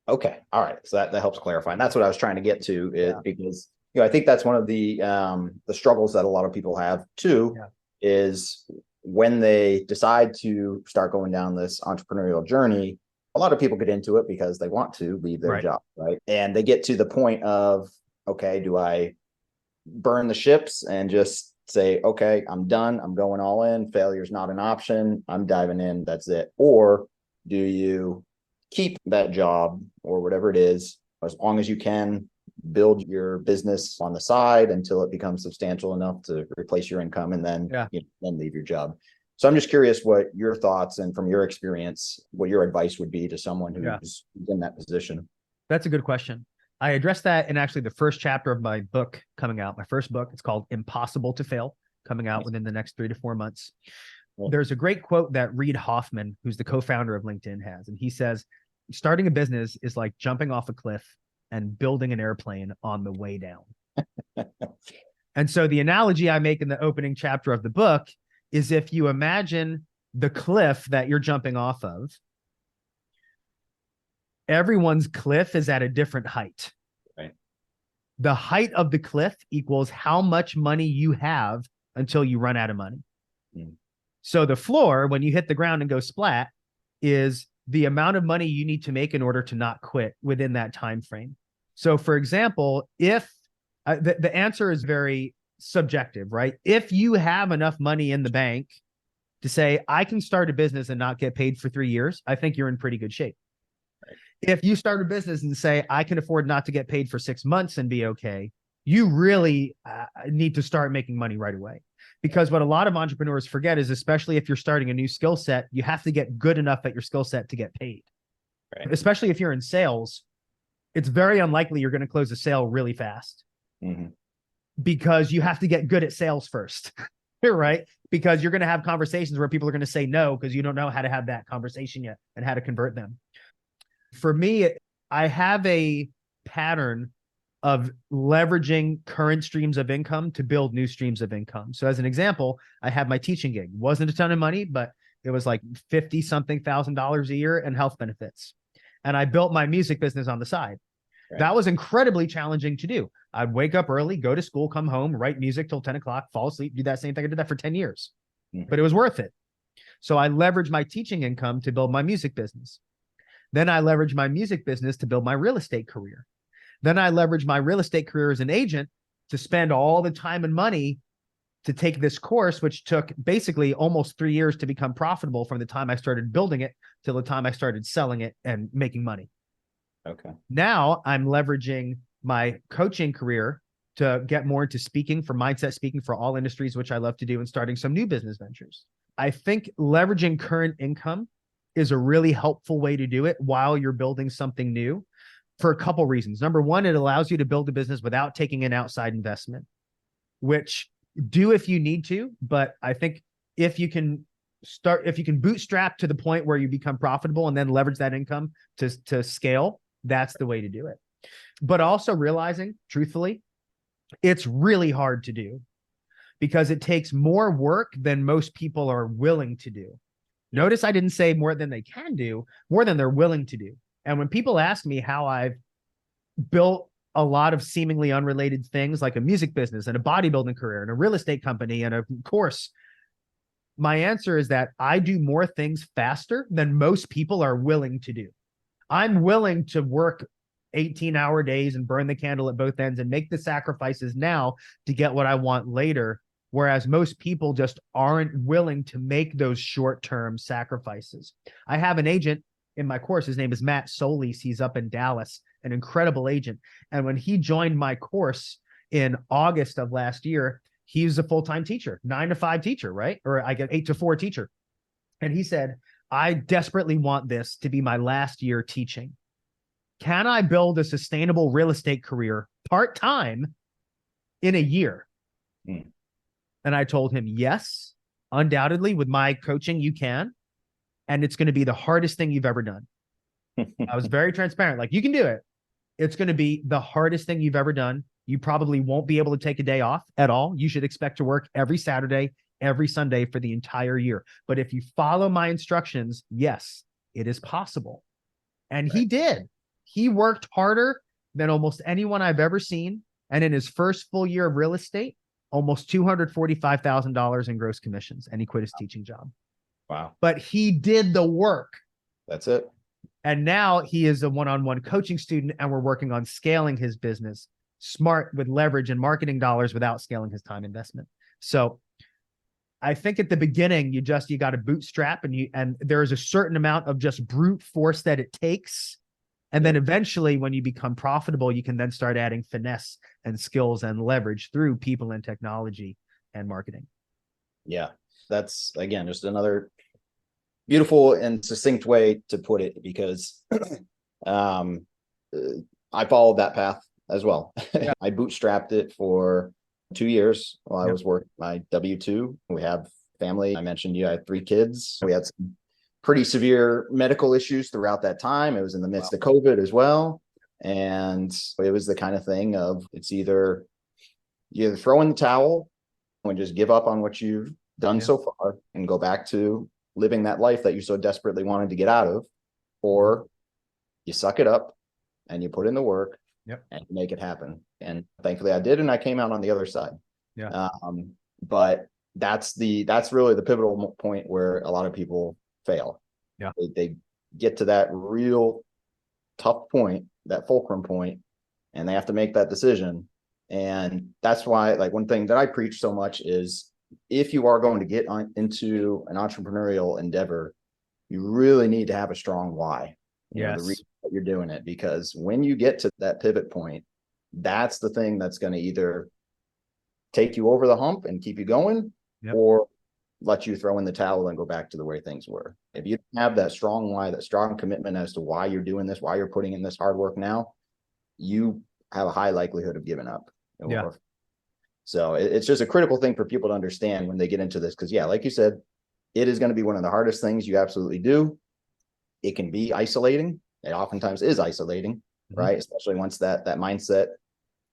Okay. All right. So that helps clarify. And that's what I was trying to get to, because, I think that's one of the struggles that a lot of people have too, is when they decide to start going down this entrepreneurial journey, a lot of people get into it because they want to leave their job. Right. And they get to the point of, okay, do I burn the ships and just say, okay, I'm done. I'm going all in. Failure is not an option. I'm diving in. That's it. Or do you keep that job or whatever it is, as long as you can build your business on the side until it becomes substantial enough to replace your income, and then, then leave your job. So I'm just curious what your thoughts, and from your experience, what your advice would be to someone who's in that position. That's a good question. I addressed that in actually the first chapter of my book coming out. My first book, it's called Impossible to Fail, coming out within the next 3 to 4 months. There's a great quote that Reid Hoffman, who's the co-founder of LinkedIn, has. And he says, starting a business is like jumping off a cliff and building an airplane on the way down. And so the analogy I make in the opening chapter of the book is, if you imagine the cliff that you're jumping off of, everyone's cliff is at a different height. Right. The height of the cliff equals how much money you have until you run out of money. So the floor, when you hit the ground and go splat, is the amount of money you need to make in order to not quit within that time frame. So for example, if the answer is very subjective, right? If you have enough money in the bank to say, I can start a business and not get paid for 3 years, I think you're in pretty good shape. Right. If you start a business and say, I can afford not to get paid for 6 months and be okay, you really need to start making money right away. Because what a lot of entrepreneurs forget is, especially if you're starting a new skill set, you have to get good enough at your skill set to get paid. Right. Especially if you're in sales, it's very unlikely you're going to close a sale really fast. Mm-hmm. Because you have to get good at sales first, right? Because you're going to have conversations where people are going to say no because you don't know how to have that conversation yet and how to convert them. For me, I have a pattern of leveraging current streams of income to build new streams of income. So as an example, I had my teaching gig. Wasn't a ton of money, but it was like $50,000 a year and health benefits. And I built my music business on the side. Right. That was incredibly challenging to do. I'd wake up early, go to school, come home, write music till 10 o'clock, fall asleep, do that same thing. I did that for 10 years, but it was worth it. So I leveraged my teaching income to build my music business. Then I leveraged my music business to build my real estate career. Then I leveraged my real estate career as an agent to spend all the time and money to take this course, which took basically almost 3 years to become profitable from the time I started building it till the time I started selling it and making money. Okay. Now I'm leveraging my coaching career to get more into speaking, for mindset speaking for all industries, which I love to do, and starting some new business ventures. I think leveraging current income is a really helpful way to do it while you're building something new for a couple reasons. Number one, it allows you to build a business without taking an outside investment, which do if you need to. But I think if you can bootstrap to the point where you become profitable and then leverage that income to scale, that's the way to do it. But also realizing, truthfully, it's really hard to do because it takes more work than most people are willing to do. Notice I didn't say more than they can do, more than they're willing to do. And when people ask me how I've built a lot of seemingly unrelated things like a music business and a bodybuilding career and a real estate company and a course, my answer is that I do more things faster than most people are willing to do. I'm willing to work 18-hour days and burn the candle at both ends and make the sacrifices now to get what I want later, whereas most people just aren't willing to make those short-term sacrifices. I have an agent in my course. His name is Matt Solis. He's up in Dallas, an incredible agent. And when he joined my course in August of last year, he was a full-time teacher, 9 to 5 teacher, right? Or I get 8 to 4 teacher. And he said, I desperately want this to be my last year teaching. Can I build a sustainable real estate career part-time in a year? And I told him, yes, undoubtedly with my coaching, you can. And it's going to be the hardest thing you've ever done. I was very transparent. Like, you can do it. It's going to be the hardest thing you've ever done. You probably won't be able to take a day off at all. You should expect to work every Saturday, every Sunday for the entire year. But if you follow my instructions, yes, it is possible. And right. He did. He worked harder than almost anyone I've ever seen. And in his first full year of real estate, almost $245,000 in gross commissions. And he quit his teaching job. Wow. But he did the work. That's it. And now he is a one-on-one coaching student, and we're working on scaling his business smart with leverage and marketing dollars without scaling his time investment. So I think at the beginning, you got to bootstrap, and there is a certain amount of just brute force that it takes. And then eventually when you become profitable, you can then start adding finesse and skills and leverage through people and technology and marketing. Yeah. That's, again, just another beautiful and succinct way to put it, because I followed that path as well. Yeah. I bootstrapped it for 2 years while I was working my W-2. We have family. I mentioned I had 3 kids. We had some pretty severe medical issues throughout that time. It was in the midst of COVID as well. And it was the kind of thing of, it's either you throw in the towel and just give up on what you've done so far and go back to living that life that you so desperately wanted to get out of, or you suck it up and you put in the work and make it happen. And thankfully I did, and I came out on the other side. But that's really the pivotal point where a lot of people fail. They get to that real tough point, that fulcrum point, and they have to make that decision. And that's why, like, one thing that I preach so much is, if you are going to get into an entrepreneurial endeavor, you really need to have a strong why. The reason that you're doing it, because when you get to that pivot point, that's the thing that's going to either take you over the hump and keep you going, or let you throw in the towel and go back to the way things were. If you have that strong why, that strong commitment as to why you're doing this, why you're putting in this hard work now, you have a high likelihood of giving up. So it's just a critical thing for people to understand when they get into this, because like you said, it is going to be one of the hardest things you absolutely do. It can be isolating. It oftentimes is isolating, right? Especially once that mindset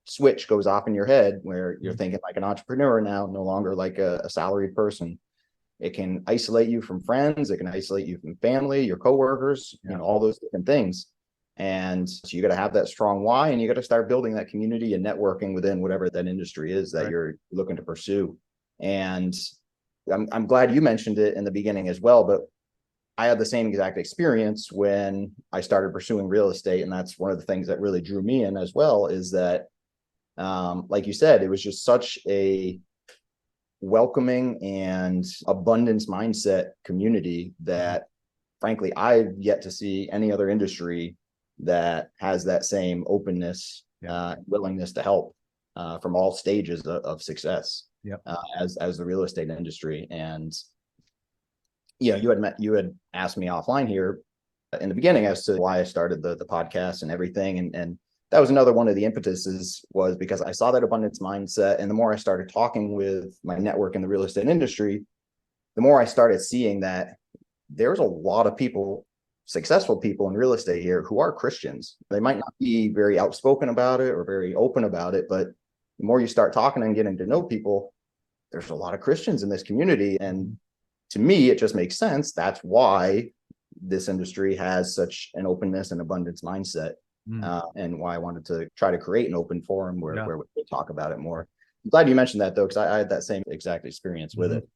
switch goes off in your head, where you're thinking like an entrepreneur now, no longer like a salaried person. It can isolate you from friends. It can isolate you from family, your coworkers, all those different things. And so you got to have that strong why, and you got to start building that community and networking within whatever that industry is that you're looking to pursue. And I'm glad you mentioned it in the beginning as well, but I had the same exact experience when I started pursuing real estate. And that's one of the things that really drew me in as well, is that, like you said, it was just such a welcoming and abundance mindset community that, frankly, I've yet to see any other industry that has that same openness, willingness to help from all stages of success, as the real estate industry. And you had asked me offline here in the beginning as to why I started the podcast and everything, and that was another one of the impetuses, was because I saw that abundance mindset, and the more I started talking with my network in the real estate industry, the more I started seeing that there's a lot of people, successful people in real estate here, who are Christians. They might not be very outspoken about it or very open about it, but the more you start talking and getting to know people, there's a lot of Christians in this community. And to me, it just makes sense. That's why this industry has such an openness and abundance mindset, and why I wanted to try to create an open forum where we could talk about it more. I'm glad you mentioned that, though, because I had that same exact experience with it.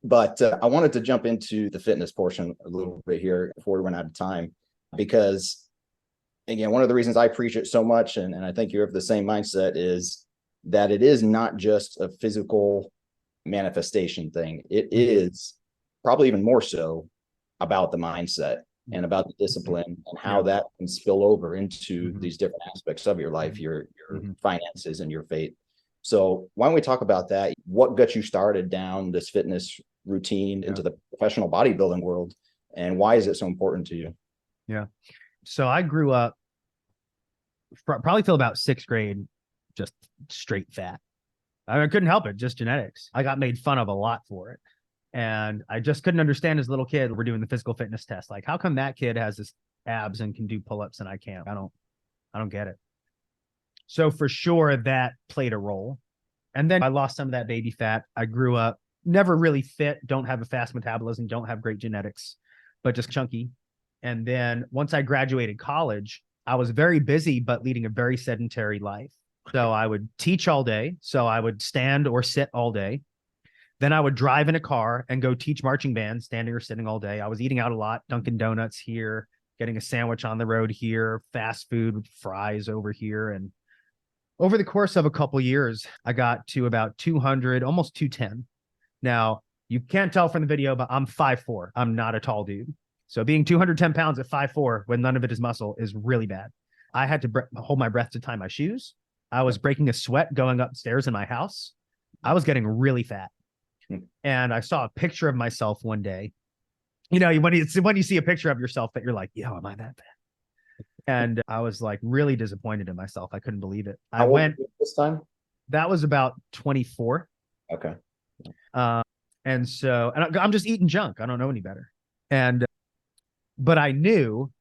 But I wanted to jump into the fitness portion a little bit here before we run out of time, because, again, one of the reasons I preach it so much, and I think you have the same mindset, is that it is not just a physical manifestation thing. It is probably even more so about the mindset and about the discipline, and how that can spill over into these different aspects of your life, your finances and your faith. So why don't we talk about that? What got you started down this fitness routine into the professional bodybuilding world, and why is it so important to you? So I grew up probably till about 6th grade, just straight fat. I couldn't help it, just genetics. I got made fun of a lot for it. And I just couldn't understand, as a little kid, we're doing the physical fitness test. Like, how come that kid has this abs and can do pull-ups and I can't? I don't get it. So for sure that played a role. And then I lost some of that baby fat. I grew up never really fit, don't have a fast metabolism, don't have great genetics, but just chunky. And then once I graduated college, I was very busy, but leading a very sedentary life. So I would teach all day. So I would stand or sit all day. Then I would drive in a car and go teach marching band, standing or sitting all day. I was eating out a lot, Dunkin' Donuts here, getting a sandwich on the road here, fast food with fries over here. And over the course of a couple years, I got to about 200, almost 210. Now, you can't tell from the video, but I'm 5'4". I'm not a tall dude. So being 210 pounds at 5'4", when none of it is muscle, is really bad. I had to hold my breath to tie my shoes. I was breaking a sweat going upstairs in my house. I was getting really fat. And I saw a picture of myself one day. When you see a picture of yourself that you're like, yo, am I that bad? And I was like really disappointed in myself. I couldn't believe it. How old were you this time? That was about 24. Okay. And so, and I'm just eating junk. I don't know any better. But I knew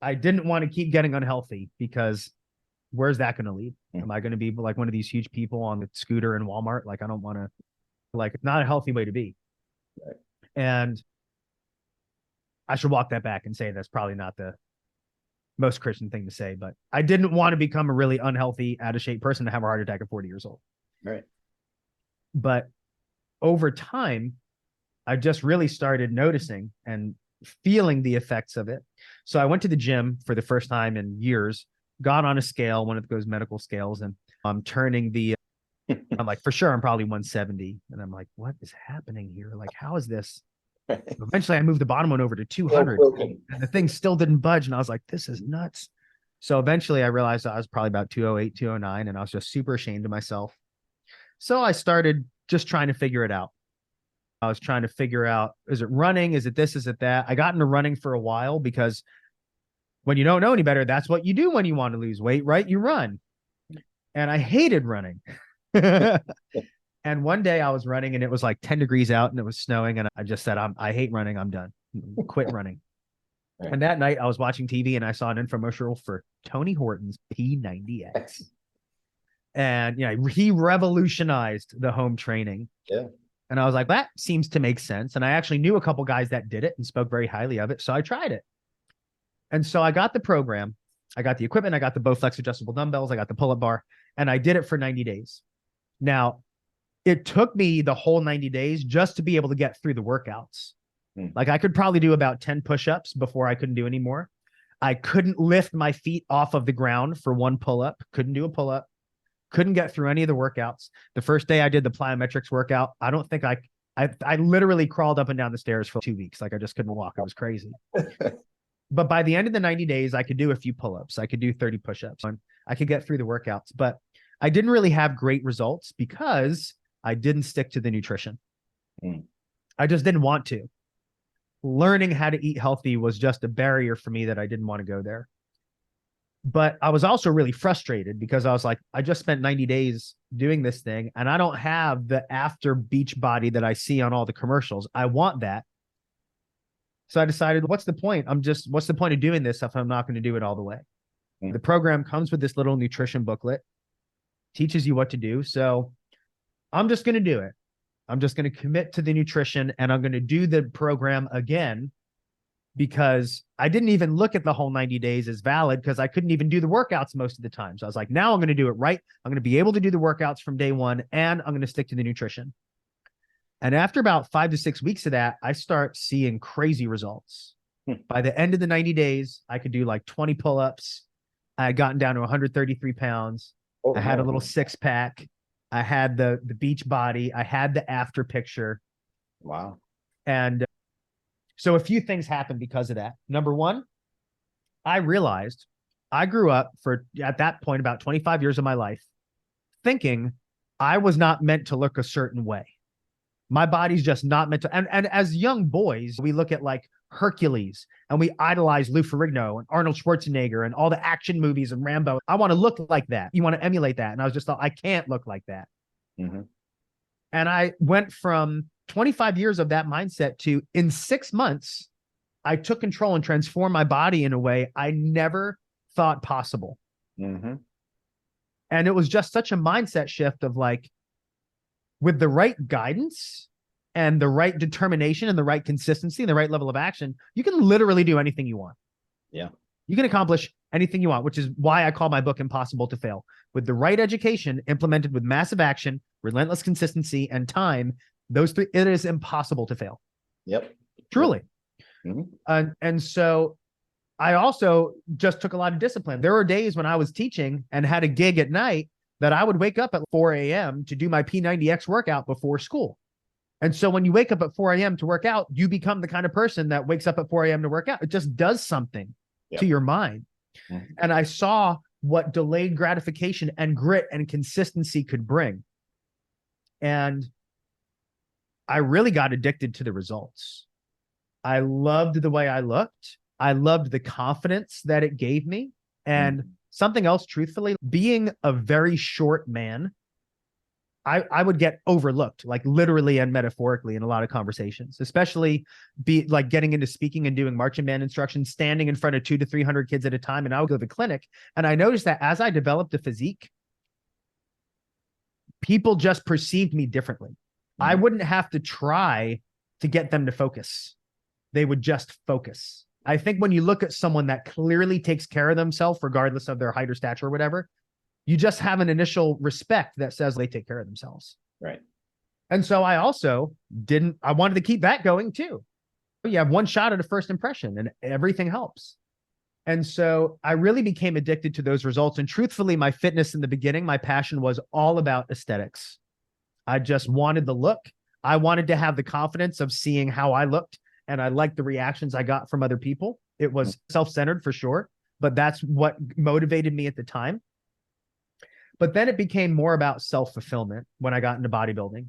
I didn't want to keep getting unhealthy, because where's that going to lead? Am I going to be like one of these huge people on the scooter in Walmart? Like, I don't want to, like, it's not a healthy way to be. Right. And I should walk that back and say that's probably not the most Christian thing to say, but I didn't want to become a really unhealthy, out of shape person to have a heart attack at 40 years old. Right. But over time, I just really started noticing, and feeling the effects of it. So I went to the gym for the first time in years, got on a scale, one of those medical scales, and I'm turning the, I'm like, for sure, I'm probably 170. And I'm like, what is happening here? Like, how is this? Eventually I moved the bottom one over to 200 and the thing still didn't budge. And I was like, this is nuts. So eventually I realized I was probably about 208, 209, and I was just super ashamed of myself. So I started just trying to figure it out. I was trying to figure out, is it running? Is it this? Is it that? I got into running for a while because when you don't know any better, that's what you do when you want to lose weight, right? You run. And I hated running. And one day I was running and it was like 10 degrees out and it was snowing. And I just said, I hate running. I'm done. Quit running. Right. And that night I was watching TV and I saw an infomercial for Tony Horton's P90X. And he revolutionized the home training. Yeah. And I was like, that seems to make sense. And I actually knew a couple guys that did it and spoke very highly of it. So I tried it. And so I got the program, I got the equipment, I got the Bowflex adjustable dumbbells, I got the pull-up bar, and I did it for 90 days. Now, it took me the whole 90 days just to be able to get through the workouts. Like I could probably do about 10 push-ups before I couldn't do any more. I couldn't lift my feet off of the ground for one pull-up, couldn't do a pull-up, couldn't get through any of the workouts. The first day I did the plyometrics workout, I don't think I literally crawled up and down the stairs for 2 weeks. Like I just couldn't walk. It was crazy. But by the end of the 90 days, I could do a few pull-ups. I could do 30 push-ups. I could get through the workouts, but I didn't really have great results because I didn't stick to the nutrition. I just didn't want to. Learning how to eat healthy was just a barrier for me that I didn't want to go there. But I was also really frustrated because I was like, I just spent 90 days doing this thing and I don't have the after beach body that I see on all the commercials. I want that. So I decided, what's the point? What's the point of doing this if I'm not going to do it all the way? The program comes with this little nutrition booklet, teaches you what to do. So I'm just going to do it. I'm just going to commit to the nutrition and I'm going to do the program again because I didn't even look at the whole 90 days as valid because I couldn't even do the workouts most of the time. So I was like, now I'm going to do it right. I'm going to be able to do the workouts from day one and I'm going to stick to the nutrition. And after about 5 to 6 weeks of that, I start seeing crazy results. By the end of the 90 days, I could do like 20 pull-ups. I had gotten down to 133 pounds. I had a little six-pack. I had the beach body. I had the after picture. Wow. And so a few things happened because of that. Number one, I realized I grew up at that point, about 25 years of my life, thinking I was not meant to look a certain way. My body's just not meant to. And as young boys, we look at like Hercules and we idolize Lou Ferrigno and Arnold Schwarzenegger and all the action movies and Rambo. I want to look like that. You want to emulate that. And I was just thought, I can't look like that. And I went from 25 years of that mindset to in 6 months, I took control and transformed my body in a way I never thought possible. And it was just such a mindset shift of like, with the right guidance and the right determination and the right consistency and the right level of action, you can literally do anything you want. Yeah. You can accomplish anything you want, which is why I call my book Impossible to Fail. With the right education implemented with massive action, relentless consistency, and time, those three, it is impossible to fail. Yep. Truly. And so I also just took a lot of discipline. There were days when I was teaching and had a gig at night that I would wake up at 4 a.m. to do my P90X workout before school. And so when you wake up at 4 a.m. to work out, you become the kind of person that wakes up at 4 a.m. to work out. It just does something to your mind. And I saw what delayed gratification and grit and consistency could bring. And I really got addicted to the results. I loved the way I looked. I loved the confidence that it gave me. And something else, truthfully, being a very short man, I would get overlooked, like literally and metaphorically in a lot of conversations, especially like getting into speaking and doing marching band instruction, standing in front of 200 to 300 kids at a time. And I would go to the clinic. And I noticed that as I developed a physique, people just perceived me differently. I wouldn't have to try to get them to focus. They would just focus. I think when you look at someone that clearly takes care of themselves, regardless of their height or stature or whatever, you just have an initial respect that says they take care of themselves. Right. And so I also I wanted to keep that going too. you have one shot at a first impression and everything helps. And so I really became addicted to those results. And truthfully, my fitness in the beginning, my passion was all about aesthetics. I just wanted the look. I wanted to have the confidence of seeing how I looked. And I liked the reactions I got from other people. It was self-centered for sure, but that's what motivated me at the time. But then it became more about self-fulfillment when I got into bodybuilding,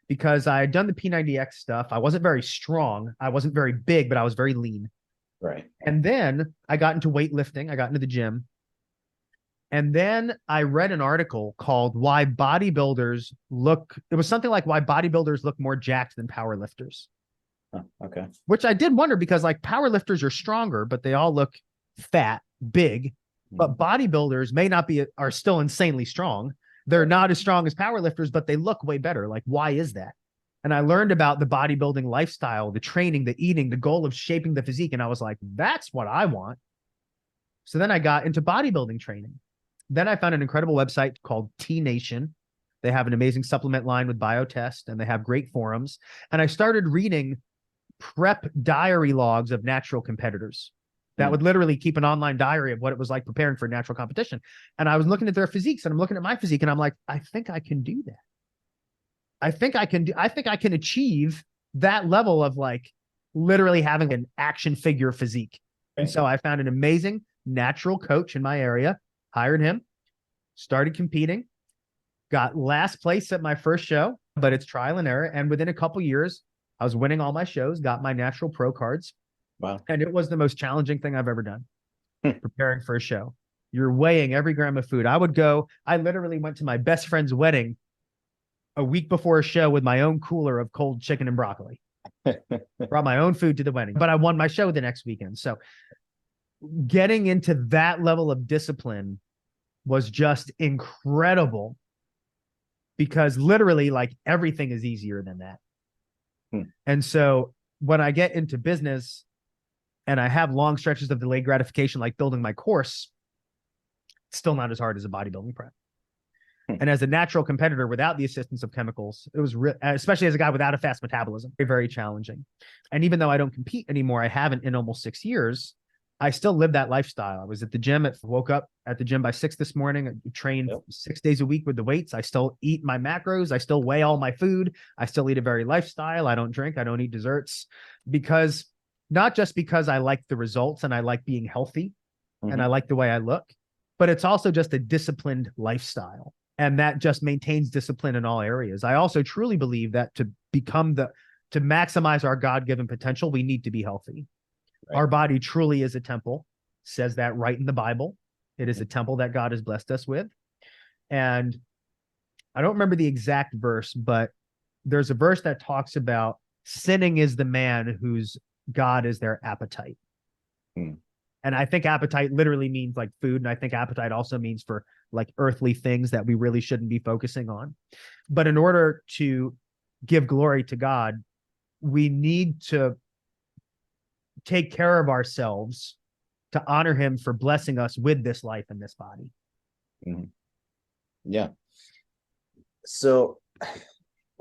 because I had done the P90X stuff. I wasn't very strong. I wasn't very big, but I was very lean. Right. And then I got into weightlifting. I got into the gym. And then I read an article called Why Bodybuilders Look, it was something like Why Bodybuilders Look More Jacked Than Powerlifters. Oh, okay. Which I did wonder, because like powerlifters are stronger, but they all look fat, big. But bodybuilders may not be, are still insanely strong. They're not as strong as powerlifters, but they look way better. Like, why is that? And I learned about the bodybuilding lifestyle, the training, the eating, the goal of shaping the physique. And I was like, that's what I want. So then I got into bodybuilding training. Then I found an incredible website called T Nation. They have an amazing supplement line with BioTest, and they have great forums. And I started reading prep diary logs of natural competitors that would literally keep an online diary of what it was like preparing for natural competition. And I was looking at their physiques, and I'm looking at my physique, and I'm like, I think I can do that. I think I can achieve that level of like literally having an action figure physique. And so I found an amazing natural coach in my area, hired him, started competing, got last place at my first show, but it's trial and error. And within a couple years, I was winning all my shows, got my natural pro cards. Wow. And it was the most challenging thing I've ever done, preparing for a show. You're weighing every gram of food. I literally went to my best friend's wedding a week before a show with my own cooler of cold chicken and broccoli. Brought my own food to the wedding, but I won my show the next weekend. So getting into that level of discipline was just incredible, because literally like everything is easier than that. And so when I get into business and I have long stretches of delayed gratification, like building my course, it's still not as hard as a bodybuilding prep. And as a natural competitor without the assistance of chemicals, it was especially as a guy without a fast metabolism, very, very challenging. And even though I don't compete anymore, I haven't in almost 6 years, I still live that lifestyle. I was at the gym, woke up at the gym by 6 this morning, I trained 6 days a week with the weights. I still eat my macros. I still weigh all my food. I still eat a very lifestyle. I don't drink. I don't eat desserts, because not just because I like the results and I like being healthy and I like the way I look, but it's also just a disciplined lifestyle. And that just maintains discipline in all areas. I also truly believe that to maximize our God-given potential, we need to be healthy. Right. Our body truly is a temple, says that right in the Bible. It is a temple that God has blessed us with. And I don't remember the exact verse, but there's a verse that talks about sinning is the man whose God is their appetite. And I think appetite literally means like food. And I think appetite also means for like earthly things that we really shouldn't be focusing on. But in order to give glory to God, we need to take care of ourselves to honor him for blessing us with this life and this body. Yeah. So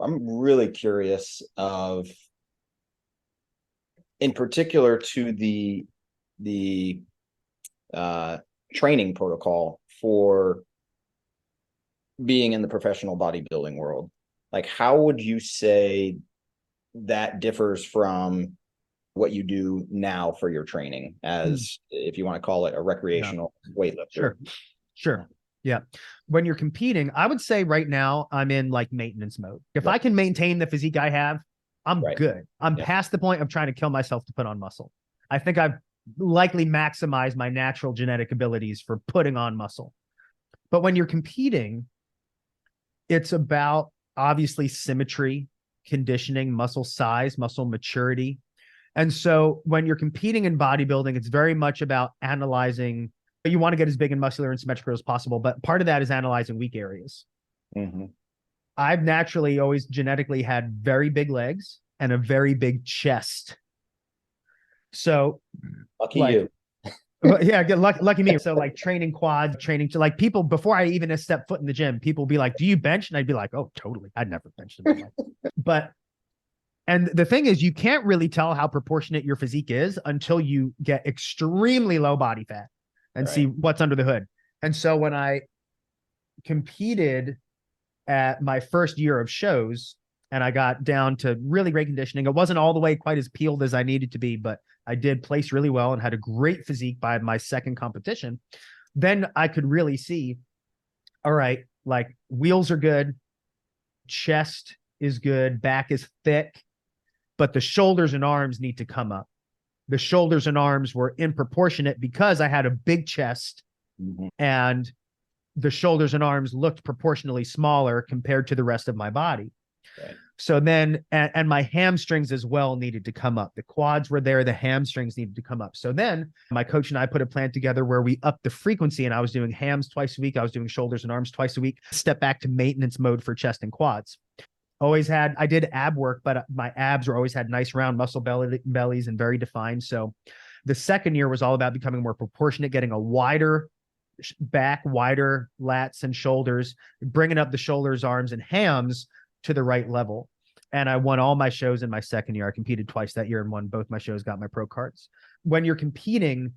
I'm really curious of, in particular, to the training protocol for being in the professional bodybuilding world. Like, how would you say that differs from what you do now for your training as, if you want to call it, a recreational weightlifter? Sure. Yeah. When you're competing, I would say right now I'm in like maintenance mode. If I can maintain the physique I have, I'm good. I'm past the point of trying to kill myself to put on muscle. I think I've likely maximized my natural genetic abilities for putting on muscle. But when you're competing, it's about obviously symmetry, conditioning, muscle size, muscle maturity. And so when you're competing in bodybuilding, it's very much about analyzing. You want to get as big and muscular and symmetrical as possible, but part of that is analyzing weak areas. I've naturally always genetically had very big legs and a very big chest. So lucky you. Yeah, get lucky me. So like training quads, training to like people before I even step foot in the gym, people be like, do you bench? And I'd be like, oh, totally. I'd never benched in my life. But And the thing is, you can't really tell how proportionate your physique is until you get extremely low body fat and see what's under the hood. And so when I competed at my first year of shows and I got down to really great conditioning, it wasn't all the way quite as peeled as I needed to be, but I did place really well and had a great physique by my second competition. Then I could really see, all right, like wheels are good, chest is good, back is thick, but the shoulders and arms need to come up. The shoulders and arms were improportionate because I had a big chest and the shoulders and arms looked proportionally smaller compared to the rest of my body. Right. So then, and my hamstrings as well needed to come up. The quads were there, the hamstrings needed to come up. So then my coach and I put a plan together where we upped the frequency, and I was doing hams twice a week. I was doing shoulders and arms twice a week, step back to maintenance mode for chest and quads. I did ab work, but my abs were always had nice round muscle bellies and very defined. So the second year was all about becoming more proportionate, getting a wider back, wider lats and shoulders, bringing up the shoulders, arms, and hams to the right level. And I won all my shows in my second year. I competed twice that year and won both my shows, got my pro cards. When you're competing,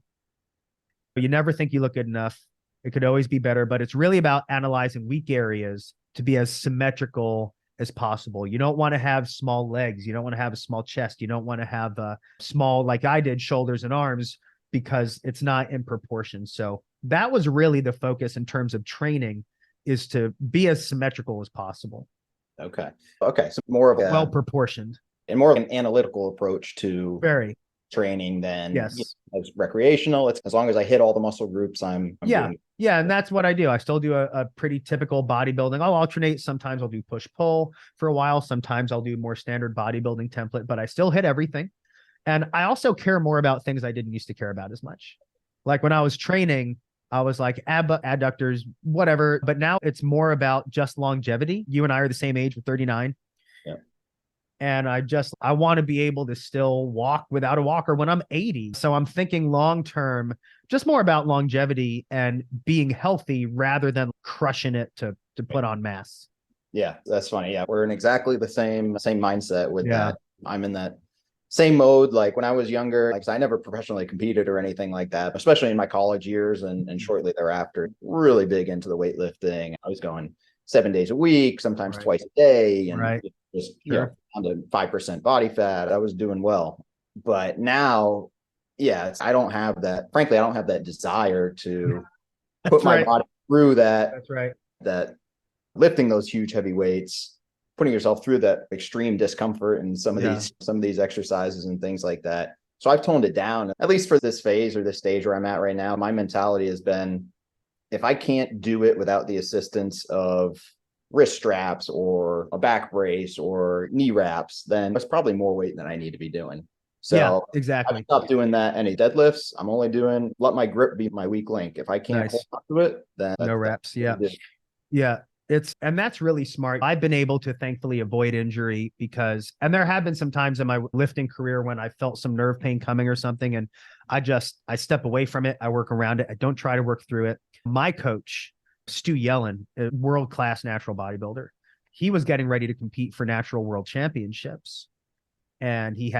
you never think you look good enough. It could always be better, but it's really about analyzing weak areas to be as symmetrical as possible. You don't want to have small legs. You don't want to have a small chest. You don't want to have a small, like I did, shoulders and arms, because it's not in proportion. So that was really the focus in terms of training, is to be as symmetrical as possible. Okay. So more of a well proportioned and more of an analytical approach to very training than yes. As recreational. It's as long as I hit all the muscle groups, I'm yeah. And that's what I do. I still do a pretty typical bodybuilding. I'll alternate. Sometimes I'll do push pull for a while. Sometimes I'll do more standard bodybuilding template, but I still hit everything. And I also care more about things I didn't used to care about as much. Like when I was training, I was like adductors, whatever. But now it's more about just longevity. You and I are the same age, with 39. Yeah. And I want to be able to still walk without a walker when I'm 80. So I'm thinking long-term, just more about longevity and being healthy rather than crushing it to put on mass. Yeah, that's funny. Yeah, we're in exactly the same mindset with that. I'm in that same mode. Like when I was younger, like I never professionally competed or anything like that, especially in my college years and shortly thereafter, really big into the weightlifting. I was going 7 days a week, sometimes twice a day, and just down to 5% body fat. I was doing well. But now, I don't have that. Frankly, I don't have that desire to put my body through that. That's right. That lifting those huge heavy weights, putting yourself through that extreme discomfort and some of these exercises and things like that. So I've toned it down, at least for this phase or this stage where I'm at right now. My mentality has been, if I can't do it without the assistance of wrist straps or a back brace or knee wraps, then it's probably more weight than I need to be doing. So exactly. I've stopped doing that. Any deadlifts, I'm only doing, let my grip be my weak link. If I can't hold on to it, then no reps. And that's really smart. I've been able to thankfully avoid injury and there have been some times in my lifting career when I felt some nerve pain coming or something, and I step away from it. I work around it. I don't try to work through it. My coach, Stu Yellen, a world-class natural bodybuilder, he was getting ready to compete for natural world championships. And he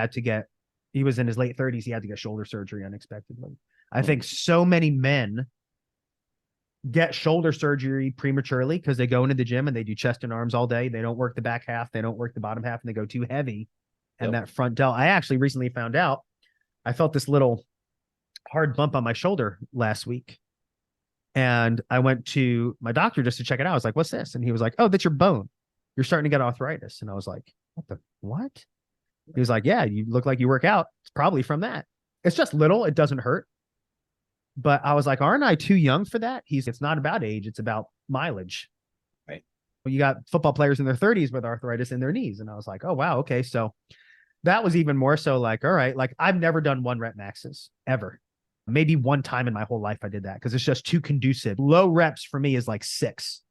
was in his late 30s. He had to get shoulder surgery unexpectedly. I think so many men get shoulder surgery prematurely because they go into the gym and they do chest and arms all day. They don't work the back half. They don't work the bottom half, and they go too heavy. And that front delt, I actually recently found out, I felt this little hard bump on my shoulder last week. And I went to my doctor just to check it out. I was like, what's this? And he was like, oh, that's your bone. You're starting to get arthritis. And I was like, what? He was like, yeah, you look like you work out. It's probably from that. It's just little. It doesn't hurt. But I was like, aren't I too young for that? It's not about age. It's about mileage. Right. Well, you got football players in their 30s with arthritis in their knees. And I was like, oh, wow. Okay. So that was even more so like, all right, like I've never done 1 rep maxes ever. Maybe one time in my whole life I did that because it's just too conducive. Low reps for me is like 6.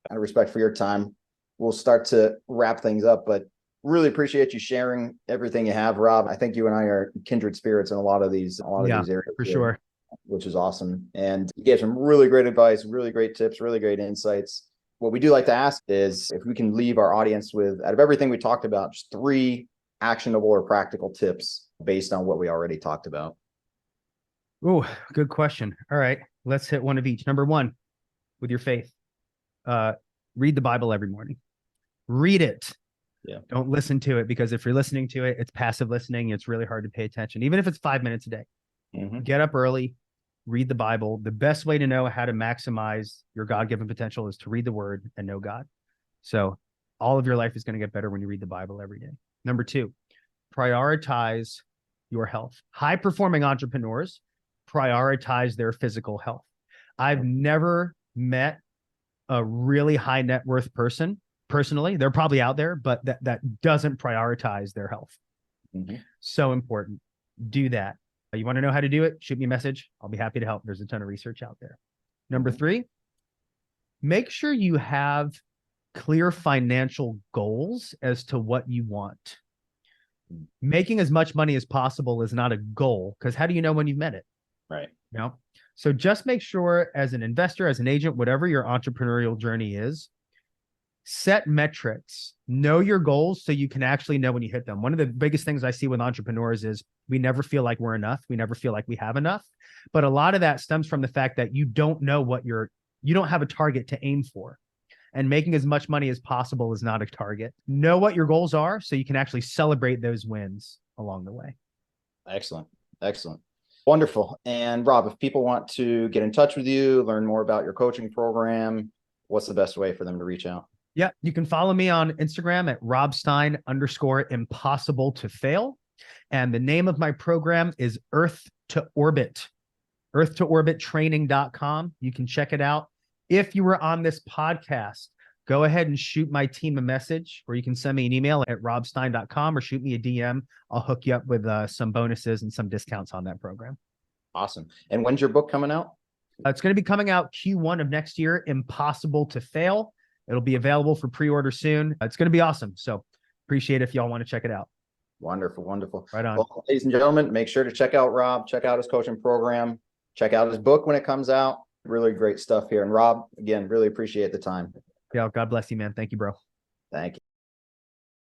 Out of respect for your time, we'll start to wrap things up, but really appreciate you sharing everything you have, Rob. I think you and I are kindred spirits in a lot of these areas. For sure. Which is awesome. And you gave some really great advice, really great tips, really great insights. What we do like to ask is if we can leave our audience with, out of everything we talked about, just 3 actionable or practical tips based on what we already talked about? Oh, good question. All right, let's hit one of each. Number one, with your faith, read the Bible every morning. Read it. Yeah. Don't listen to it, because if you're listening to it, it's passive listening. It's really hard to pay attention, even if it's 5 minutes a day. Get up early, read the Bible. The best way to know how to maximize your God-given potential is to read the word and know God. So all of your life is going to get better when you read the Bible every day. Number two, prioritize your health. High-performing entrepreneurs prioritize their physical health. I've never met a really high net worth person personally. They're probably out there, but that doesn't prioritize their health. So important. Do that. You want to know how to do it? Shoot me a message. I'll be happy to help. There's a ton of research out there. Number three, make sure you have clear financial goals as to what you want. Making as much money as possible is not a goal, because how do you know when you've met it? Right. You know? So just make sure, as an investor, as an agent, whatever your entrepreneurial journey is, set metrics, know your goals so you can actually know when you hit them. One of the biggest things I see with entrepreneurs is we never feel like we're enough. We never feel like we have enough. But a lot of that stems from the fact that you don't know you don't have a target to aim for. And making as much money as possible is not a target. Know what your goals are so you can actually celebrate those wins along the way. Excellent. Excellent. Wonderful. And Rob, if people want to get in touch with you, learn more about your coaching program, what's the best way for them to reach out? Yeah, you can follow me on Instagram at robstein_impossible to fail. And the name of my program is Earth to Orbit, earthtoorbittraining.com. You can check it out. If you were on this podcast, go ahead and shoot my team a message, or you can send me an email at robstein.com or shoot me a DM. I'll hook you up with some bonuses and some discounts on that program. Awesome. And when's your book coming out? It's going to be coming out Q1 of next year, Impossible to Fail. It'll be available for pre-order soon. It's going to be awesome. So appreciate it if y'all want to check it out. Wonderful. Wonderful. Right on. Well, ladies and gentlemen, make sure to check out Rob, check out his coaching program, check out his book when it comes out. Really great stuff here. And Rob, again, really appreciate the time. Yeah. God bless you, man. Thank you, bro. Thank you.